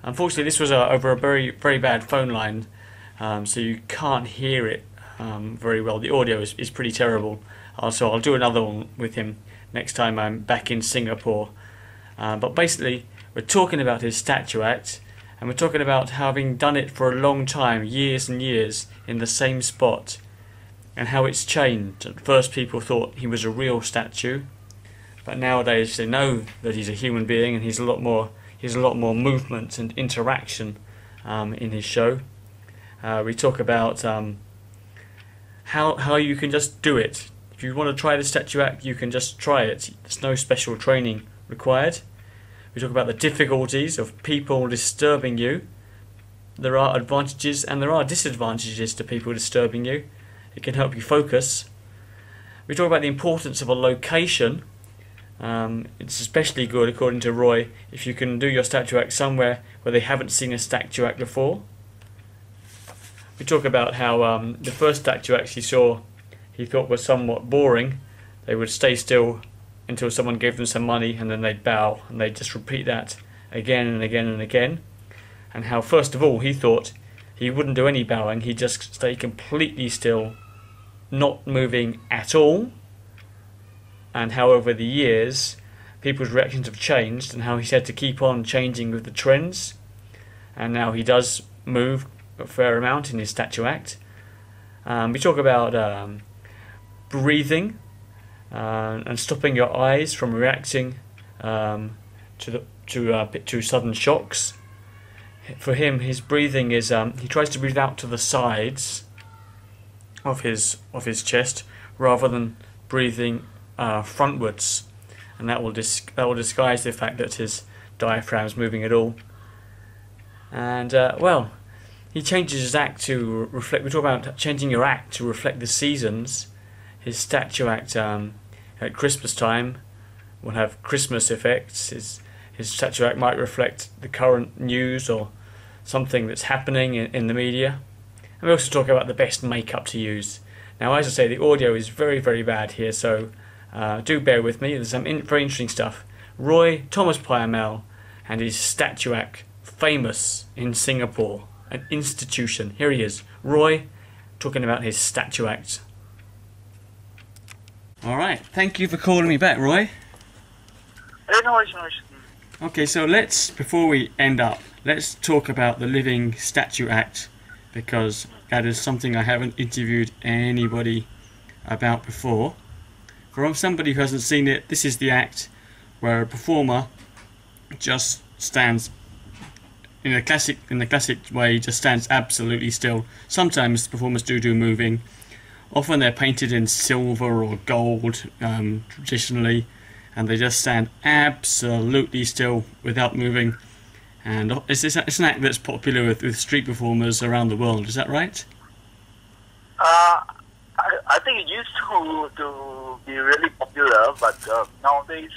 Unfortunately, this was over a very, very bad phone line, so you can't hear it very well. The audio is pretty terrible. So I'll do another one with him next time I'm back in Singapore. But basically, we're talking about his statue act, and we're talking about having done it for a long time, years and years, in the same spot, and how it's changed. At first people thought he was a real statue, but nowadays they know that he's a human being, and he's a lot more movement and interaction in his show. We talk about how you can just do it. If you want to try the statue act, you can just try it. There's no special training required. We talk about the difficulties of people disturbing you. There are advantages and there are disadvantages to people disturbing you. It can help you focus. We talk about the importance of a location. It's especially good, according to Roy, if you can do your statue act somewhere where they haven't seen a statue act before. We talk about how the first statue acts he saw he thought was somewhat boring. They would stay still until someone gave them some money, and then they'd bow, and they'd just repeat that again and again and again. And how first of all he thought he wouldn't do any bowing, he'd just stay completely still, not moving at all. And how over the years people's reactions have changed, and how he's had to keep on changing with the trends. And now he does move a fair amount in his statue act. We talk about breathing and stopping your eyes from reacting to sudden shocks. For him, his breathing is he tries to breathe out to the sides of his chest rather than breathing frontwards, and that will disguise the fact that his diaphragm's moving at all. And well, he changes his act to reflect. We talk about changing your act to reflect the seasons. His statue act at Christmas time will have Christmas effects. His statue act might reflect the current news or something that's happening in the media. And we also talk about the best makeup to use. Now, as I say, the audio is very, very bad here, so do bear with me. There's some very interesting stuff. Thomas Payamal and his statue act, famous in Singapore, an institution. Here he is, Roy, talking about his statue act. All right, thank you for calling me back, Roy. No worries. Okay, so before we end up, let's talk about the living statue act, because that is something I haven't interviewed anybody about before. For somebody who hasn't seen it, this is the act where a performer just stands in the classic way, just stands absolutely still. Sometimes performers do moving. Often they're painted in silver or gold, traditionally, and they just stand absolutely still without moving. And it's an act that's popular with street performers around the world. Is that right? I think it used to be really popular, but nowadays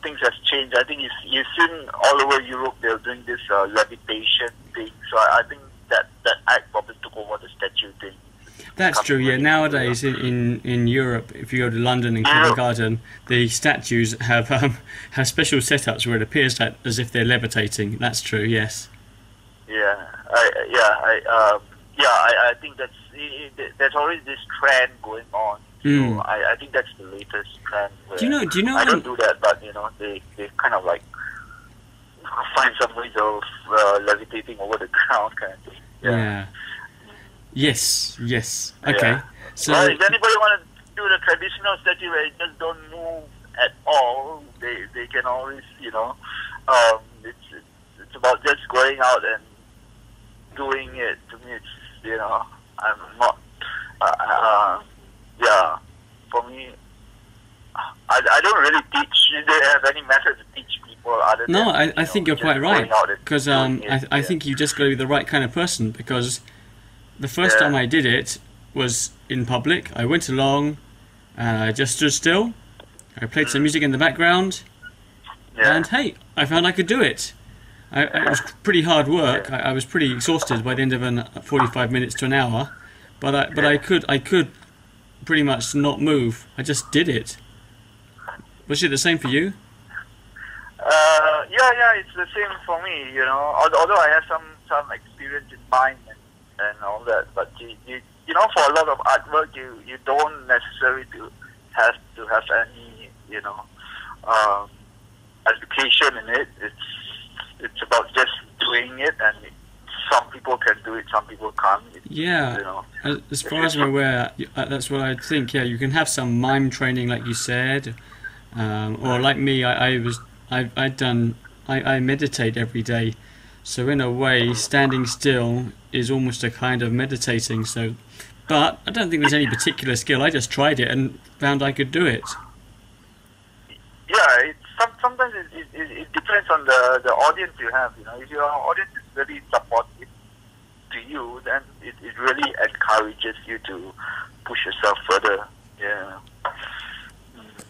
things have changed. I think you've seen all over Europe they're doing this levitation thing. So I think that act probably took over the statue thing. That's true, yeah. Nowadays in Europe, if you go to London and Covent Garden, the statues have special setups where it appears as if they're levitating. That's true, yes. I think there's already this trend going on. So I think that's the latest trend. Do you know? I don't do that, but they kind of like find some ways of levitating over the ground, kind of thing. Yeah. Yes. Okay. Yeah. So, well, if anybody want to do the traditional statue where it just don't move at all, they can always, it's about just going out and doing it. To me, it's, I'm not, for me, I don't really teach. Do they have any method to teach people other than, No, I think you're quite right, because I think you just got to be the right kind of person, because the first time I did it was in public. I went along and I just stood still. I played some music in the background, and hey, I found I could do it. It was pretty hard work. I was pretty exhausted by the end of 45 minutes to an hour, but I could pretty much not move. I just did it. Was it the same for you? Yeah, it's the same for me. You know, although I have some experience in mime and all that, but you know, for a lot of artwork, you don't necessarily have any, you know, education in it. It's about just doing it, and some people can do it, some people can't. You know, as far as I'm aware, that's what I think. Yeah, you can have some mime training, like you said, or like me, I meditate every day. So in a way, standing still is almost a kind of meditating. So, but I don't think there's any particular skill. I just tried it and found I could do it. Yeah, sometimes it depends on the audience you have. You know, if your audience is very supportive to you, then it really encourages you to push yourself further. Yeah.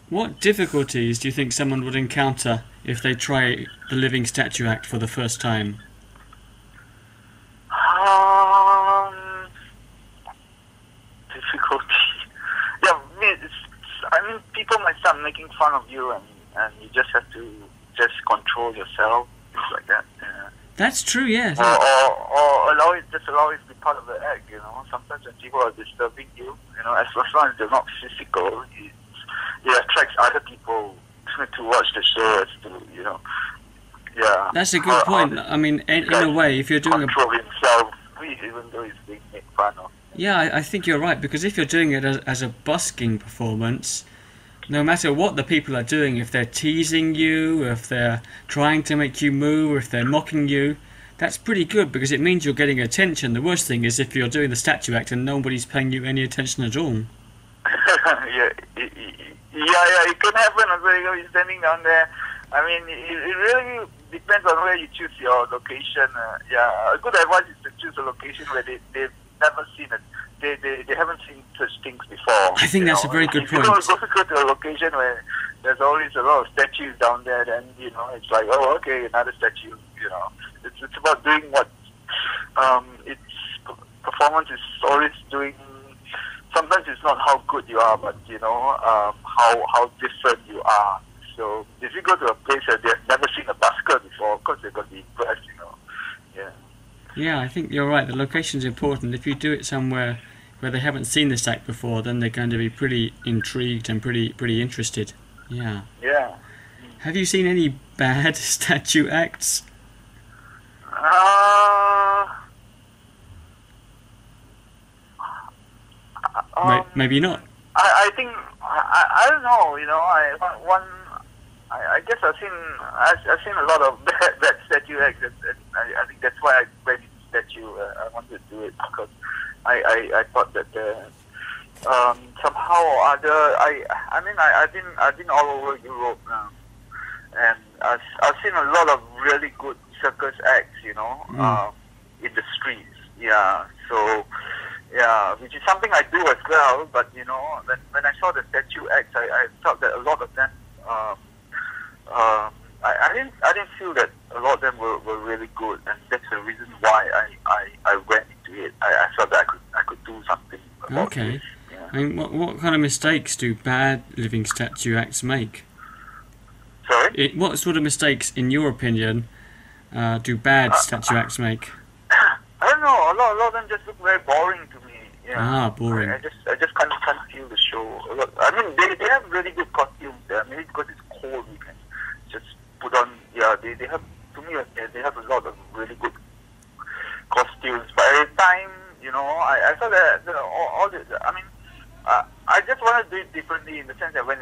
What difficulties do you think someone would encounter if they try the Living Statue Act for the first time? Difficulty. Yeah, I mean, people might start making fun of you, and you just have to control yourself, things like that. Yeah. That's true, yes. Or allow it to be part of the act. You know, sometimes when people are disturbing you, you know, as long as they're not physical, it attracts other people to watch the show. As to, you know, yeah. That's a good point. I mean, in a way, if you're doing control himself, even though he's being made fun of. Yeah, I think you're right, because if you're doing it as a busking performance, no matter what the people are doing, if they're teasing you, if they're trying to make you move, or if they're mocking you, that's pretty good, because it means you're getting attention. The worst thing is if you're doing the statue act and nobody's paying you any attention at all. Yeah, it can happen. You're standing down there. I mean, it really depends on where you choose your location. A good advice is to choose a location where they've never seen it. They haven't seen such things before. I think that's a very good point. If you go to a location where there's always a lot of statues down there, then, you know, it's like, oh, okay, another statue. You know, it's about doing what its performance is always doing. Sometimes it's not how good you are, but, you know, how different you are. So if you go to a place where they've never seen a busker before, of course they're going to be impressed, you know. Yeah. Yeah, I think you're right. The location's important. If you do it somewhere where they haven't seen this act before, then they're going to be pretty intrigued and pretty interested. Yeah. Yeah. Have you seen any bad statue acts? Maybe not. I think I don't know. You know, I guess I've seen a lot of bad statue acts, and I think that's why I went into statue. I wanted to do it because I thought that somehow or other I've been all over Europe now, and I've seen a lot of really good circus acts. You know, in the streets. Yeah. So. Yeah, which is something I do as well. But you know, when I saw the statue acts, I felt that a lot of them, I didn't feel that a lot of them were really good, and that's the reason why I went into it. I felt that I could do something about this. Yeah. I mean, what kind of mistakes do bad living statue acts make? Sorry? What sort of mistakes, in your opinion, do bad statue acts make? I don't know. A lot of them just look very boring to me. Yeah. Boring. I just can't feel the show. I mean, they have really good costumes there. Maybe because it's cold, we can just put on. Yeah, they have. To me, they have a lot of really good costumes. But every time, you know, I felt that all the. I mean, I just want to do it differently in the sense that when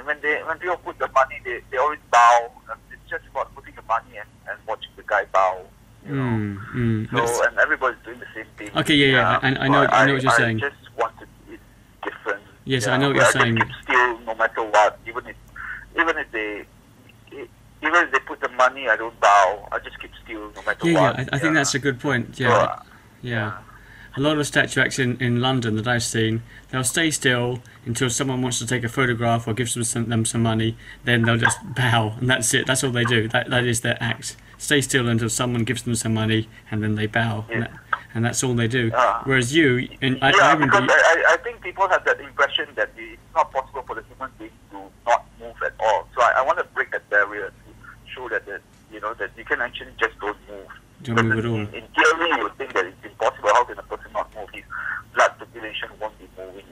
people put the money, they always bow. It's just about putting the money and watching the guy bow. You know? So, and everybody's doing the same thing. Okay, yeah. I know what you're saying. I just wanted it different. Yes, I know what you're saying. Keep still no matter what, even if even if they put the money, I don't bow. I just keep still no matter what. Yeah, I think that's a good point. Yeah, So, yeah. A lot of statue acts in London that I've seen, they'll stay still until someone wants to take a photograph or gives them some money. Then they'll just bow, and that's it. That's all they do. That is their act. Stay still until someone gives them some money, and then they bow, and that's all they do. Whereas you, and I remember. Because I think people have that impression that it's not possible for the human being to not move at all. So I want to break that barrier to show that that you can actually just don't move. Don't move at all. In theory, you would think that it's impossible. How can a person not move? His blood circulation won't be moving,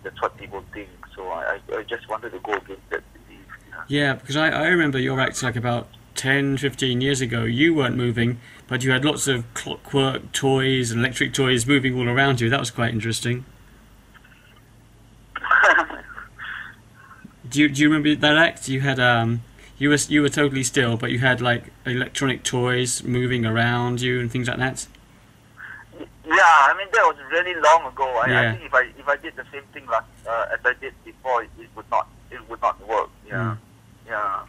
that's what people think. So I just wanted to go against that belief. Yeah, because I remember your act like about 10, 15 years ago. You weren't moving, but you had lots of clockwork toys and electric toys moving all around you. That was quite interesting. Do you remember that act? You had you were totally still, but you had like electronic toys moving around you and things like that. Yeah, I mean that was really long ago. I think if I did the same thing as I did before, it would not work. Yeah, yeah.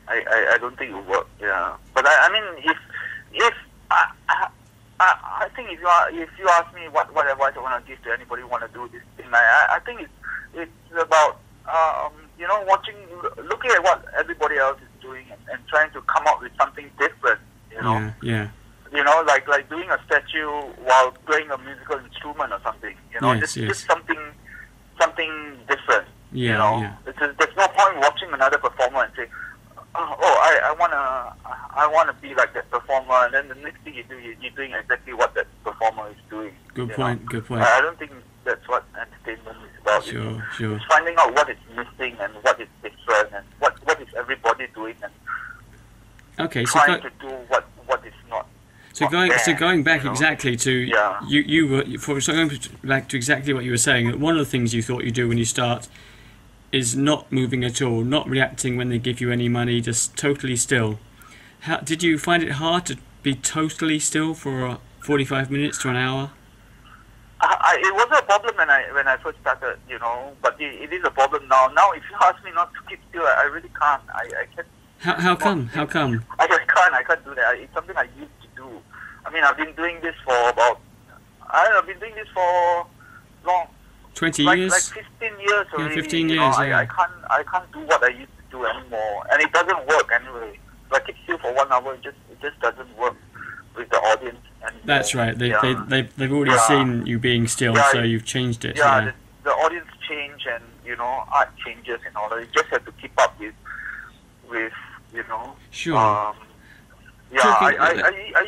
I don't think it would work. Yeah, but I mean if I think if you ask me what advice I want to give to anybody who want to do this thing, I think it's about looking at what everybody else is doing and trying to come up with something different. Yeah. Like doing a statue while playing a musical instrument or something. Just something different. Yeah. There's no point watching another performer and say, I wanna be like that performer, and then the next thing you do, you're doing exactly what that performer is doing. Good point. I don't think that's what entertainment is about. Sure. It's finding out what is missing and what is different and what is everybody doing and trying to do what is not. So going back exactly to going back to exactly what you were saying, that one of the things you thought you do when you start is not moving at all, not reacting when they give you any money, just totally still. How did you find it hard to be totally still for 45 minutes to an hour? It wasn't a problem when I first started, but it is a problem now. Now, if you ask me not to keep still, I really can't. I can't. How come? I just can't. I can't do that. It's something I used to do. I mean, I've been doing this for I've been doing this for long. 20 years? Like 15 years already. 15 years, I can't do what I used to do anymore. And it doesn't work anyway. If I keep still for 1 hour, it just doesn't work with the audience anymore. That's right. They've already seen you being still, so you've changed it. Yeah, the audience change and, art changes and all that. You just have to keep up with Sure. I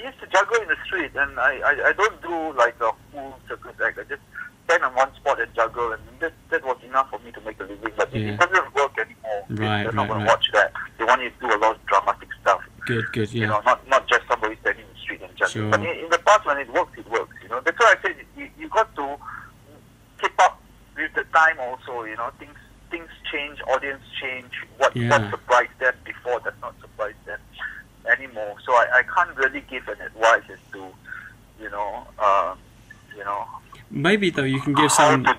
used to juggle in the street, and I don't do like a full circus act. I just stand on one spot and juggle, and that was enough for me to make a living. But it doesn't work anymore. They're not going to watch that. They want you to do a lot of dramatic stuff. Good, yeah. Not just somebody standing in the street and juggling. Sure. But in the past, when it works, it works. That's why I said you got to keep up with the time also. Things change, audience change. What surprised them before does not surprise them anymore. So I can't really give an advice as to maybe though you can give some. If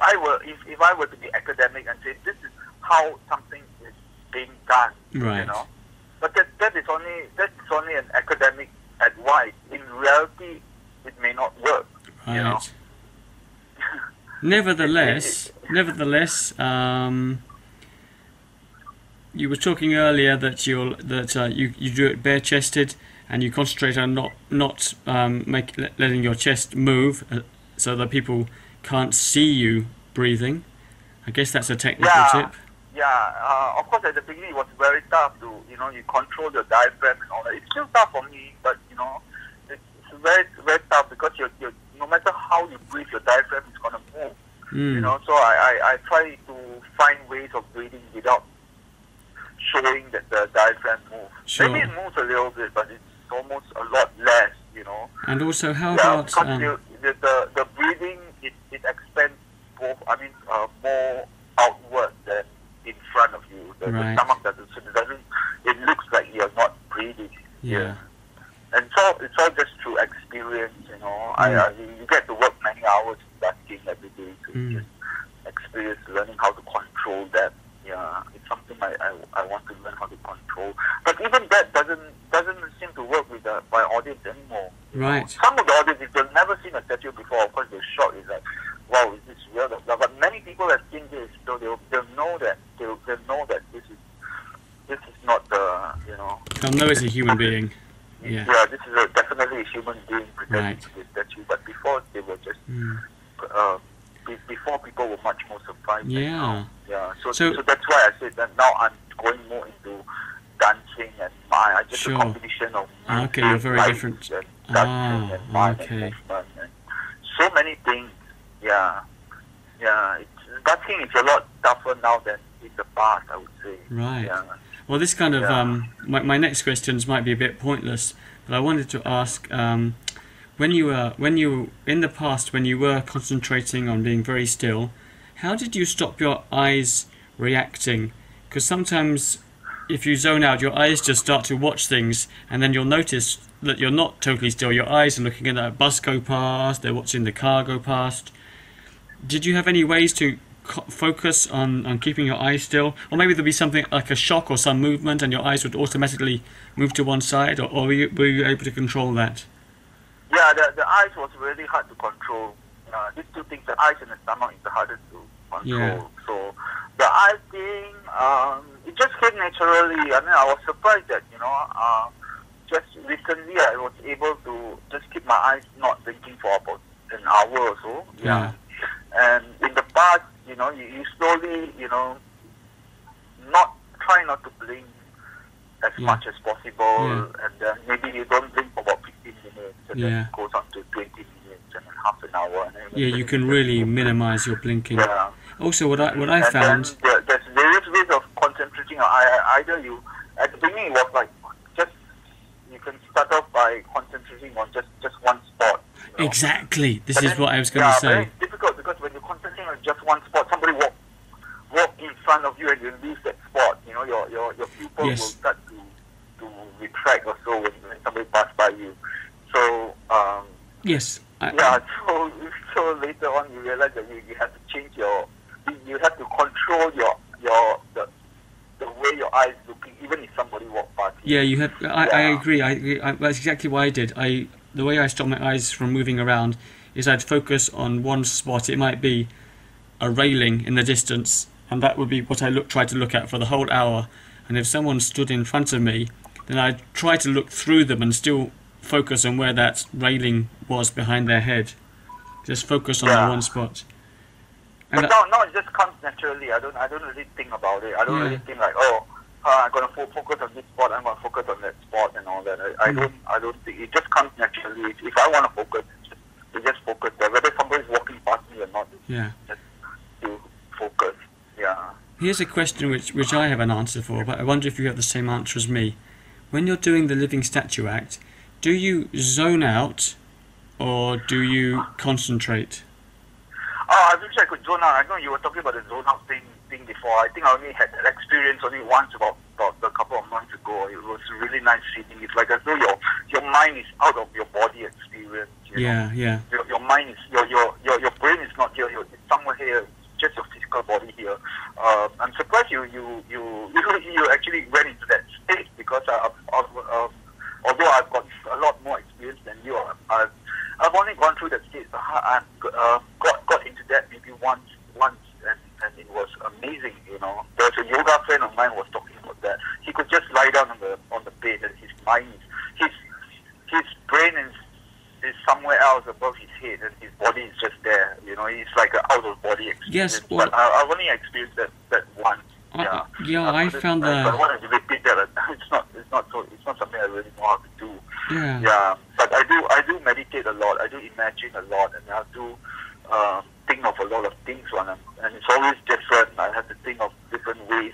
I were to be academic and say this is how something is being done, right? But that is only an academic advice. In reality, it may not work. Right. Nevertheless, you were talking earlier that you do it bare-chested, and you concentrate on not letting your chest move, so that people can't see you breathing. I guess that's a technical tip. Yeah, of course at the beginning it was very tough to you control your diaphragm and all that. It's still tough for me, but it's very very tough because you no matter how you breathe, your diaphragm is gonna move. So I try to find ways of breathing without showing that the diaphragm moves. Sure. Maybe it moves a little bit, but it's almost a lot less, And also, how about because the breathing it expands both. More outward than in front of you. The stomach doesn't. It looks like you're not breathing. Yeah. And so it's all just through experience. You get to work many hours basking every day to just experience learning how to control that. Yeah, it's something know. Right. Some of the audience, if they've never seen a statue before, of course they're shocked. It's like, wow, is this real? But many people have seen this, so they'll know that this is not the, you know. They'll know it's a human being. Yeah. Yeah, this is definitely a human being pretending to be a statue. But before they were just, before people were much more surprised. Yeah. Yeah. So that's why I said that now I'm going more into dancing and mime. Just a combination of okay, you're very different. And dancing and mime and movement and so many things. Yeah. Dancing is a lot tougher now than in the past, I would say. Right. Yeah. Well, this kind of my next questions might be a bit pointless, but I wanted to ask when you in the past when you were concentrating on being very still, how did you stop your eyes reacting? Because sometimes if you zone out, your eyes just start to watch things, and then you'll notice that you're not totally still. Your eyes are looking at that bus go past, they're watching the car go past. Did you have any ways to focus on keeping your eyes still? Or maybe there'd be something like a shock or some movement and your eyes would automatically move to one side, or were you able to control that? Yeah, the eyes was really hard to control. These two things, the eyes and the stomach, is the hardest to control. Yeah. So the eye thing, it just came naturally. I mean, I was surprised that, just recently I was able to just keep my eyes not blinking for about an hour or so. Yeah. And in the past, you slowly, try not to blink as much as possible, and then maybe you don't blink for about 15 minutes, and then it goes on to 20 minutes, and then half an hour. And then you can really minimize your blinking. Yeah. Also, what I found... Then there's various ways of concentrating. Either you, at the beginning it was like, you can start off by concentrating on just one spot. Exactly. This is what I was going to say. It's difficult because when you're concentrating on just one spot, somebody walk in front of you and you lose that spot. Your pupil will start to retract or so when somebody passes by you. So so later on you realize that you have to change you have to control the way your eyes looking, even if somebody walks past you. Yeah, you have. I agree. That's exactly what I did. The way I stopped my eyes from moving around is I'd focus on one spot. It might be a railing in the distance, and that would be what I try to look at for the whole hour. And if someone stood in front of me, then I'd try to look through them and still focus on where that railing was behind their head. Just focus on that one spot. And but no, it just comes naturally. I don't really think about it. I don't really think like, I'm gonna focus on this spot. I'm gonna focus on that spot and all that. I don't think it just comes naturally. If I want to focus, just focus there. Whether somebody's walking past me or not, just to focus. Yeah. Here's a question which I have an answer for, but I wonder if you have the same answer as me. When you're doing the living statue act, do you zone out or do you concentrate? I wish I could zone out. I know you were talking about the zone out thing before. I think I only had that experience only once about a couple of months ago. It was a really nice feeling. It's like as though your mind is out of your body experience. Yeah. Your mind is your brain is not here. It's somewhere here. It's just your physical body here. I'm surprised you actually went into that state because although I've got a lot more experience than you, I've only gone through that stage. I've got into that maybe once, and it was amazing. There's a yoga friend of mine was talking about that. He could just lie down on the bed, and his mind, his brain is somewhere else above his head, and his body is just there. He's like an out of body experience. Yes, but I've only experienced that once. I found that. I wanted to repeat that. It's not something I really know how to do. Yeah. Yeah, but I do meditate a lot. I do imagine a lot, and I do think of a lot of things and it's always different. I have to think of different ways.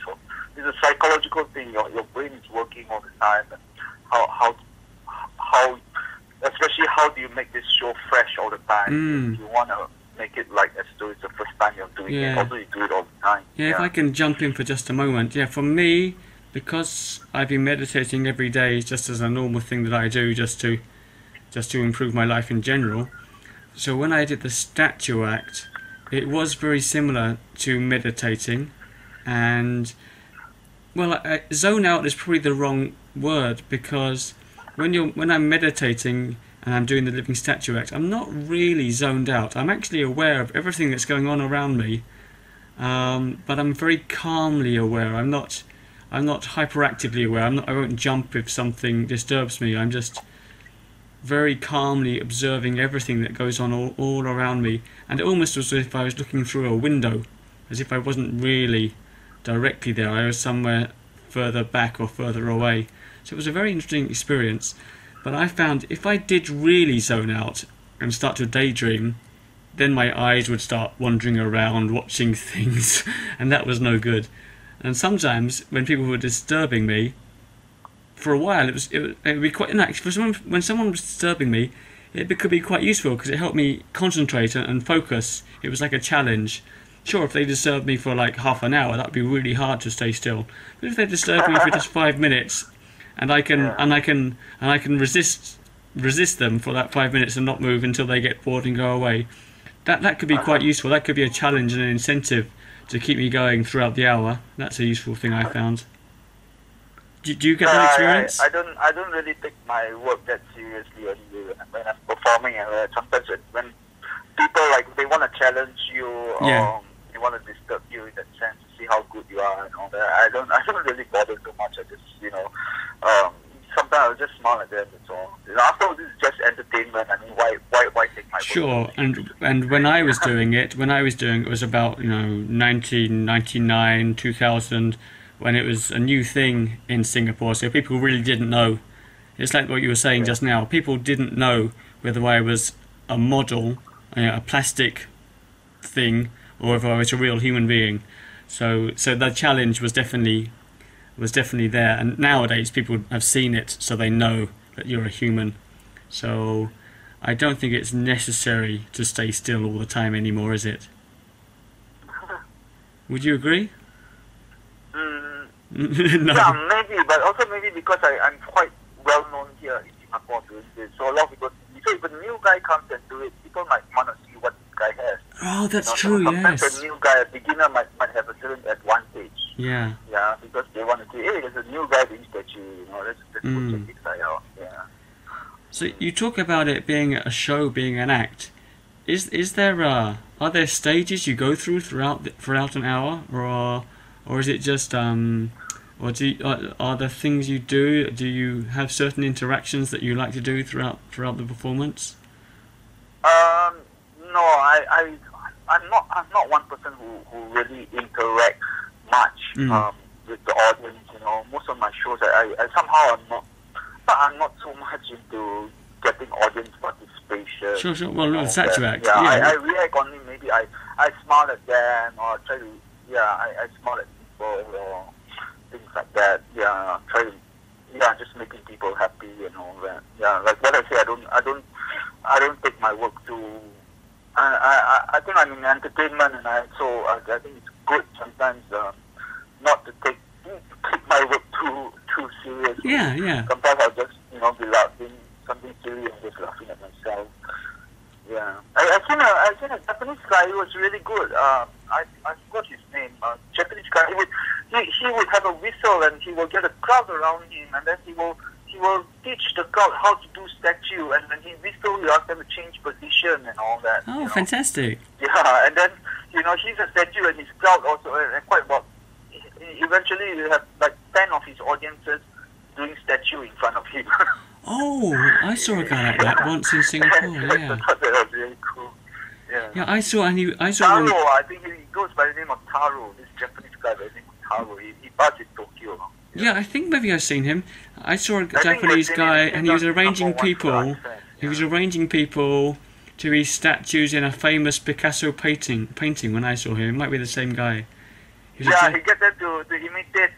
It's a psychological thing. Your brain is working all the time, and how especially how do you make this show fresh all the time? You want to make it like as though it's the first time you're doing it. Although you do it all the time. Yeah, if I can jump in for just a moment. Yeah, for me, because I've been meditating every day just as a normal thing that I do just to improve my life in general. So when I did the statue act, it was very similar to meditating, and zone out is probably the wrong word, because when I'm meditating and I'm doing the living statue act, I'm not really zoned out. I'm actually aware of everything that's going on around me, but I'm very calmly aware. I'm not hyperactively aware. I won't jump if something disturbs me. I'm just very calmly observing everything that goes on all around me, and it almost was as if I was looking through a window, as if I wasn't really directly there. I was somewhere further back or further away. So it was a very interesting experience. But I found if I did really zone out and start to daydream, then my eyes would start wandering around watching things, and that was no good. And sometimes when people were disturbing me, for a while it would be quite when someone was disturbing me, it could be quite useful because it helped me concentrate and focus. It was like a challenge. Sure, if they disturbed me for like half an hour, that would be really hard to stay still. But if they disturb me for just 5 minutes, and I can resist them for that 5 minutes and not move until they get bored and go away, that could be quite useful. That could be a challenge and an incentive to keep me going throughout the hour. That's a useful thing I found. Do you get that experience? I don't really take my work that seriously when I'm performing. Sometimes when people they want to challenge you or they want to disturb you in that sense to see how good you are and all that, I don't really bother too much. I just sometimes I'll just smile at them. That's all. After this is just entertainment. I mean, why take my work? Sure, and when I was doing it, it was about 1999, 2000. When it was a new thing in Singapore, so people really didn't know. It's like what you were saying just now. People didn't know whether I was a model, a plastic thing, or whether I was a real human being. So the challenge was definitely there. And nowadays people have seen it, so they know that you're a human. So I don't think it's necessary to stay still all the time anymore, is it? Would you agree? No. Yeah, maybe, but also maybe because I'm quite well known here in Singapore doing this. So a lot of people, if a new guy comes and do it, people might want to see what this guy has. Oh, that's true. Sometimes Yes. a new guy, a beginner might have a certain advantage. Yeah. Yeah, because they want to say, hey, there's a new guy doing statue. Let's go check this guy out. Yeah. So you talk about it being a show, being an act. Is there are there stages you go throughout an hour, or is it just or are there things you do? Do you have certain interactions that you like to do throughout the performance? No, I'm not one person who really interact much with the audience. Most of my shows I somehow I'm not so much into getting audience participation. Sure. Well, no, statue act. Yeah, I react only. Maybe I smile at them or try to. Yeah, I smile at people or things like that. Yeah, just making people happy and all that. Yeah, like what I say, I don't take my work too. I think I'm in entertainment, and I think it's good sometimes not to take my work too seriously. Yeah. Sometimes I'll just be laughing something silly and just laughing at myself. Yeah, I seen a Japanese guy who was really good. I forgot his name. Japanese guy. He would have a whistle and he will get a crowd around him, and then he will teach the crowd how to do statue, and when he whistle, he ask them to change position and all that. Oh, fantastic! Yeah, and then he's a statue and his crowd also, and quite about. Eventually, you have like 10 of his audiences doing statue in front of him. Oh, I saw a guy like that once in Singapore. Yeah. I thought that was really cool. Yeah, I saw Taro, I think he goes by the name of Taro. This Japanese guy by the name of Taro. He passed in Tokyo. Yeah, I think maybe I've seen him. I saw a Japanese guy, and he was arranging people. He was arranging people to be statues in a famous Picasso painting. When I saw him, it might be the same guy. He get them to imitate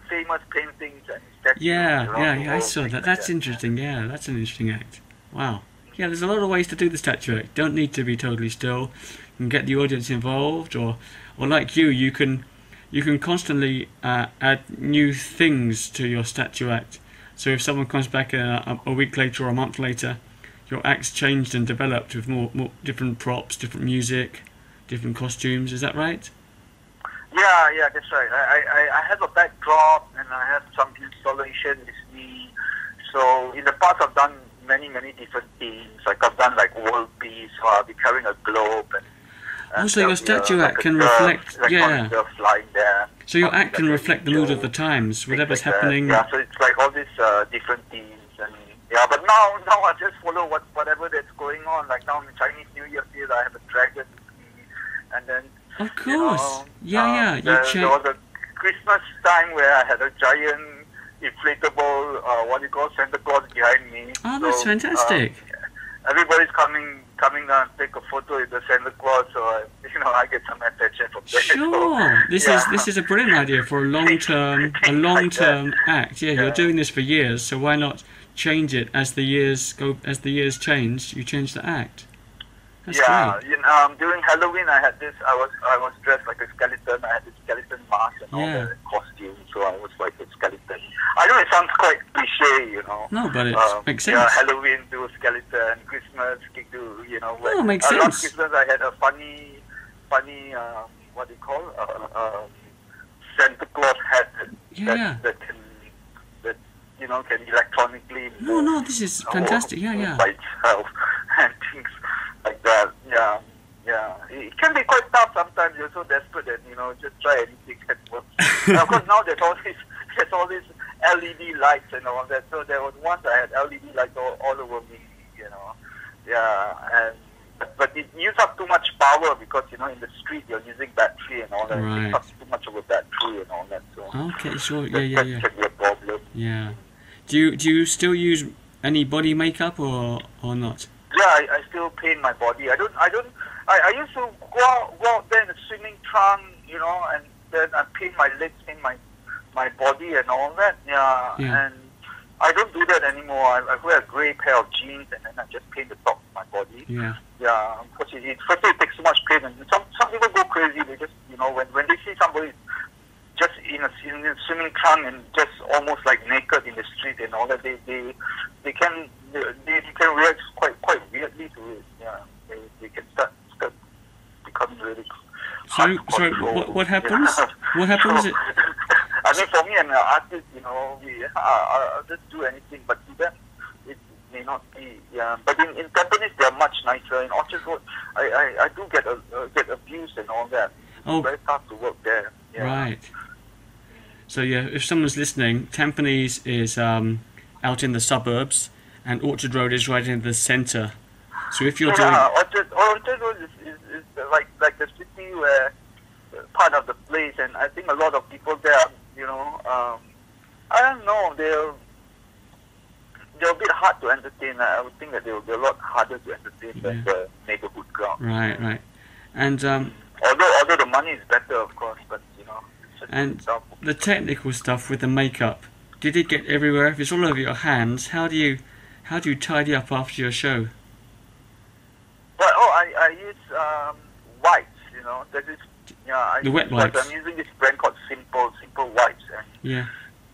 famous paintings and statues. Yeah, I saw that. That's interesting. Yeah, that's an interesting act. Wow. Yeah, there's a lot of ways to do the statue act. Don't need to be totally still. You can get the audience involved, or like you can constantly add new things to your statue act. So if someone comes back a week later or a month later, your act's changed and developed with more different props, different music, different costumes. Is that right? Yeah, that's right. I have a backdrop and I have some installation with me. So in the past I've done many different themes. Like I've done like world peace, so I'll be carrying a globe and also your statue act can reflect, flying there. So your act can reflect the mood of the times, whatever's happening. Yeah, so it's like all these different themes, and yeah. But now I just follow whatever that's going on. Like now in Chinese New Year field, I have a dragon, and then of course, there was a Christmas time where I had a giant inflatable, what you call Santa Claus behind me. Oh, that's fantastic. Everybody's coming down to take a photo with the Santa Claus, so I get some attention from there. Sure, this is a brilliant idea for a long term act. Yeah, you're doing this for years, so why not change it as the years change? You change the act. That's great. During Halloween, I had this. I was dressed like a skeleton. I had this skeleton mask and all the costume, so I was like a skeleton. I know it sounds quite cliche, No, but it makes sense. Yeah, Halloween do a skeleton, Christmas do, Oh, makes sense. Last Christmas I had a funny, what do you call, Santa Claus hat that can electronically. No, this is fantastic. Yeah. By itself and things like that. Yeah. It can be quite tough sometimes. You're so desperate that just try anything that works. Of course, now there's all these LED lights and all that. So there was once I had LED lights all over me. Yeah, but it uses up too much power because in the street you're using battery and all that. Right. It uses up too much of a battery and all that. So okay, sure. That can be a problem. Yeah. Do you still use any body makeup or not? Yeah, I still paint my body. I used to go out there in a swimming trunk, and then I paint my legs, paint my body and all that. Yeah. And I don't do that anymore. I wear a grey pair of jeans and then I just paint the top of my body. Yeah. Yeah. Unfortunately, firstly it takes so much paint, and some people go crazy. They just when they see somebody just in a swimming trunk and just almost like naked in the street and all that, they can react quite weirdly to it. Yeah, they can start becoming really. Sorry, what happens? What happens? I mean, for me, I'm an artist. I'll just do anything, but to them, it may not be. Yeah, but in Tampines, they're much nicer. In Orchard Road, I do get abused and all that. It's very tough to work there. Yeah. Right. So yeah, if someone's listening, Tampines is out in the suburbs, and Orchard Road is right in the centre. So if you're doing Orchard Road is like the city where part of the place, and I think a lot of people there, I don't know, they're a bit hard to entertain. I would think that they will be a lot harder to entertain than the neighborhood ground. Right. And although the money is better, of course, but and the technical stuff with the makeup, did it get everywhere? If it's all over your hands, how do you tidy up after your show? Well, I use wipes. That is, the wet wipes. I'm using this brand called Simple Wipes, and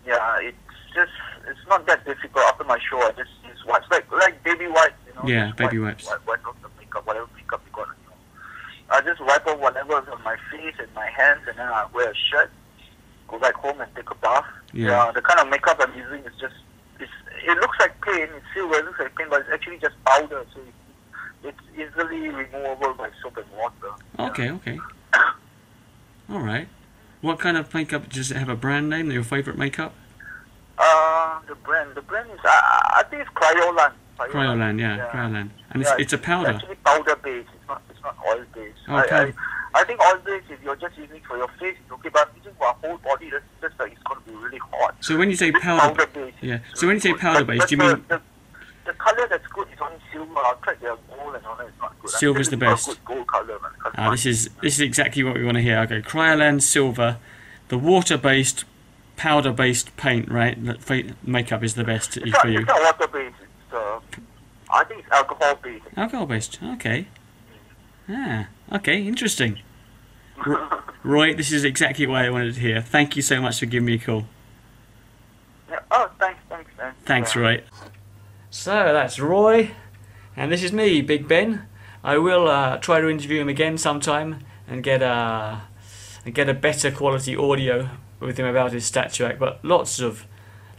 it's not that difficult. After my show, I just use wipes like baby wipes. Yeah, baby wipes. Wipe off the makeup, whatever makeup you got. I just wipe off whatever's on my face and my hands, and then I wear a shirt, go back home and take a bath. Yeah. The kind of makeup I'm using is just, it looks like paint, it's silver, it looks like paint, but it's actually just powder, so it's easily removable by soap and water. Okay. All right. What kind of makeup, does it have a brand name, your favourite makeup? The brand is, I think it's Cryolan. Cryolan. And it's a powder. It's actually powder based, it's not oil based. I think oil based, if you're just using it for your face, it's okay, but using for a whole body, that's like, it's going to be really hot. So when you say powder based, so when you say powder based, do you mean the colour that's good is only silver. I've tried their gold and all that, it's not good. Silver's the best. Good gold colour, man. This is exactly what we want to hear. Okay, Cryolan Silver, the water-based, powder-based paint, right? Makeup is the best for you. It's not water-based. I think it's alcohol-based. Alcohol-based. Okay. Okay. Interesting. Roy, this is exactly what I wanted to hear. Thank you so much for giving me a call. Yeah. Oh, thanks. Thanks, Roy. So that's Roy, and this is me, Big Ben. I will try to interview him again sometime and get a better quality audio with him about his statue act. But lots of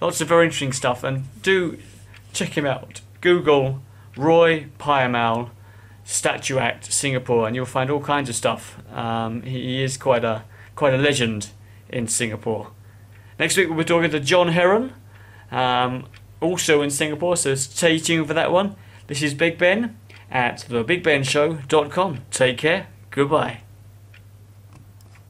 very interesting stuff, and do check him out Google Roy Payamal Statue Act Singapore, and you'll find all kinds of stuff. He is quite a legend in Singapore. Next week we'll be talking to John Heron, also in Singapore, so stay tuned for that one. This is Big Ben at thebigbenshow.com. Take care. Goodbye.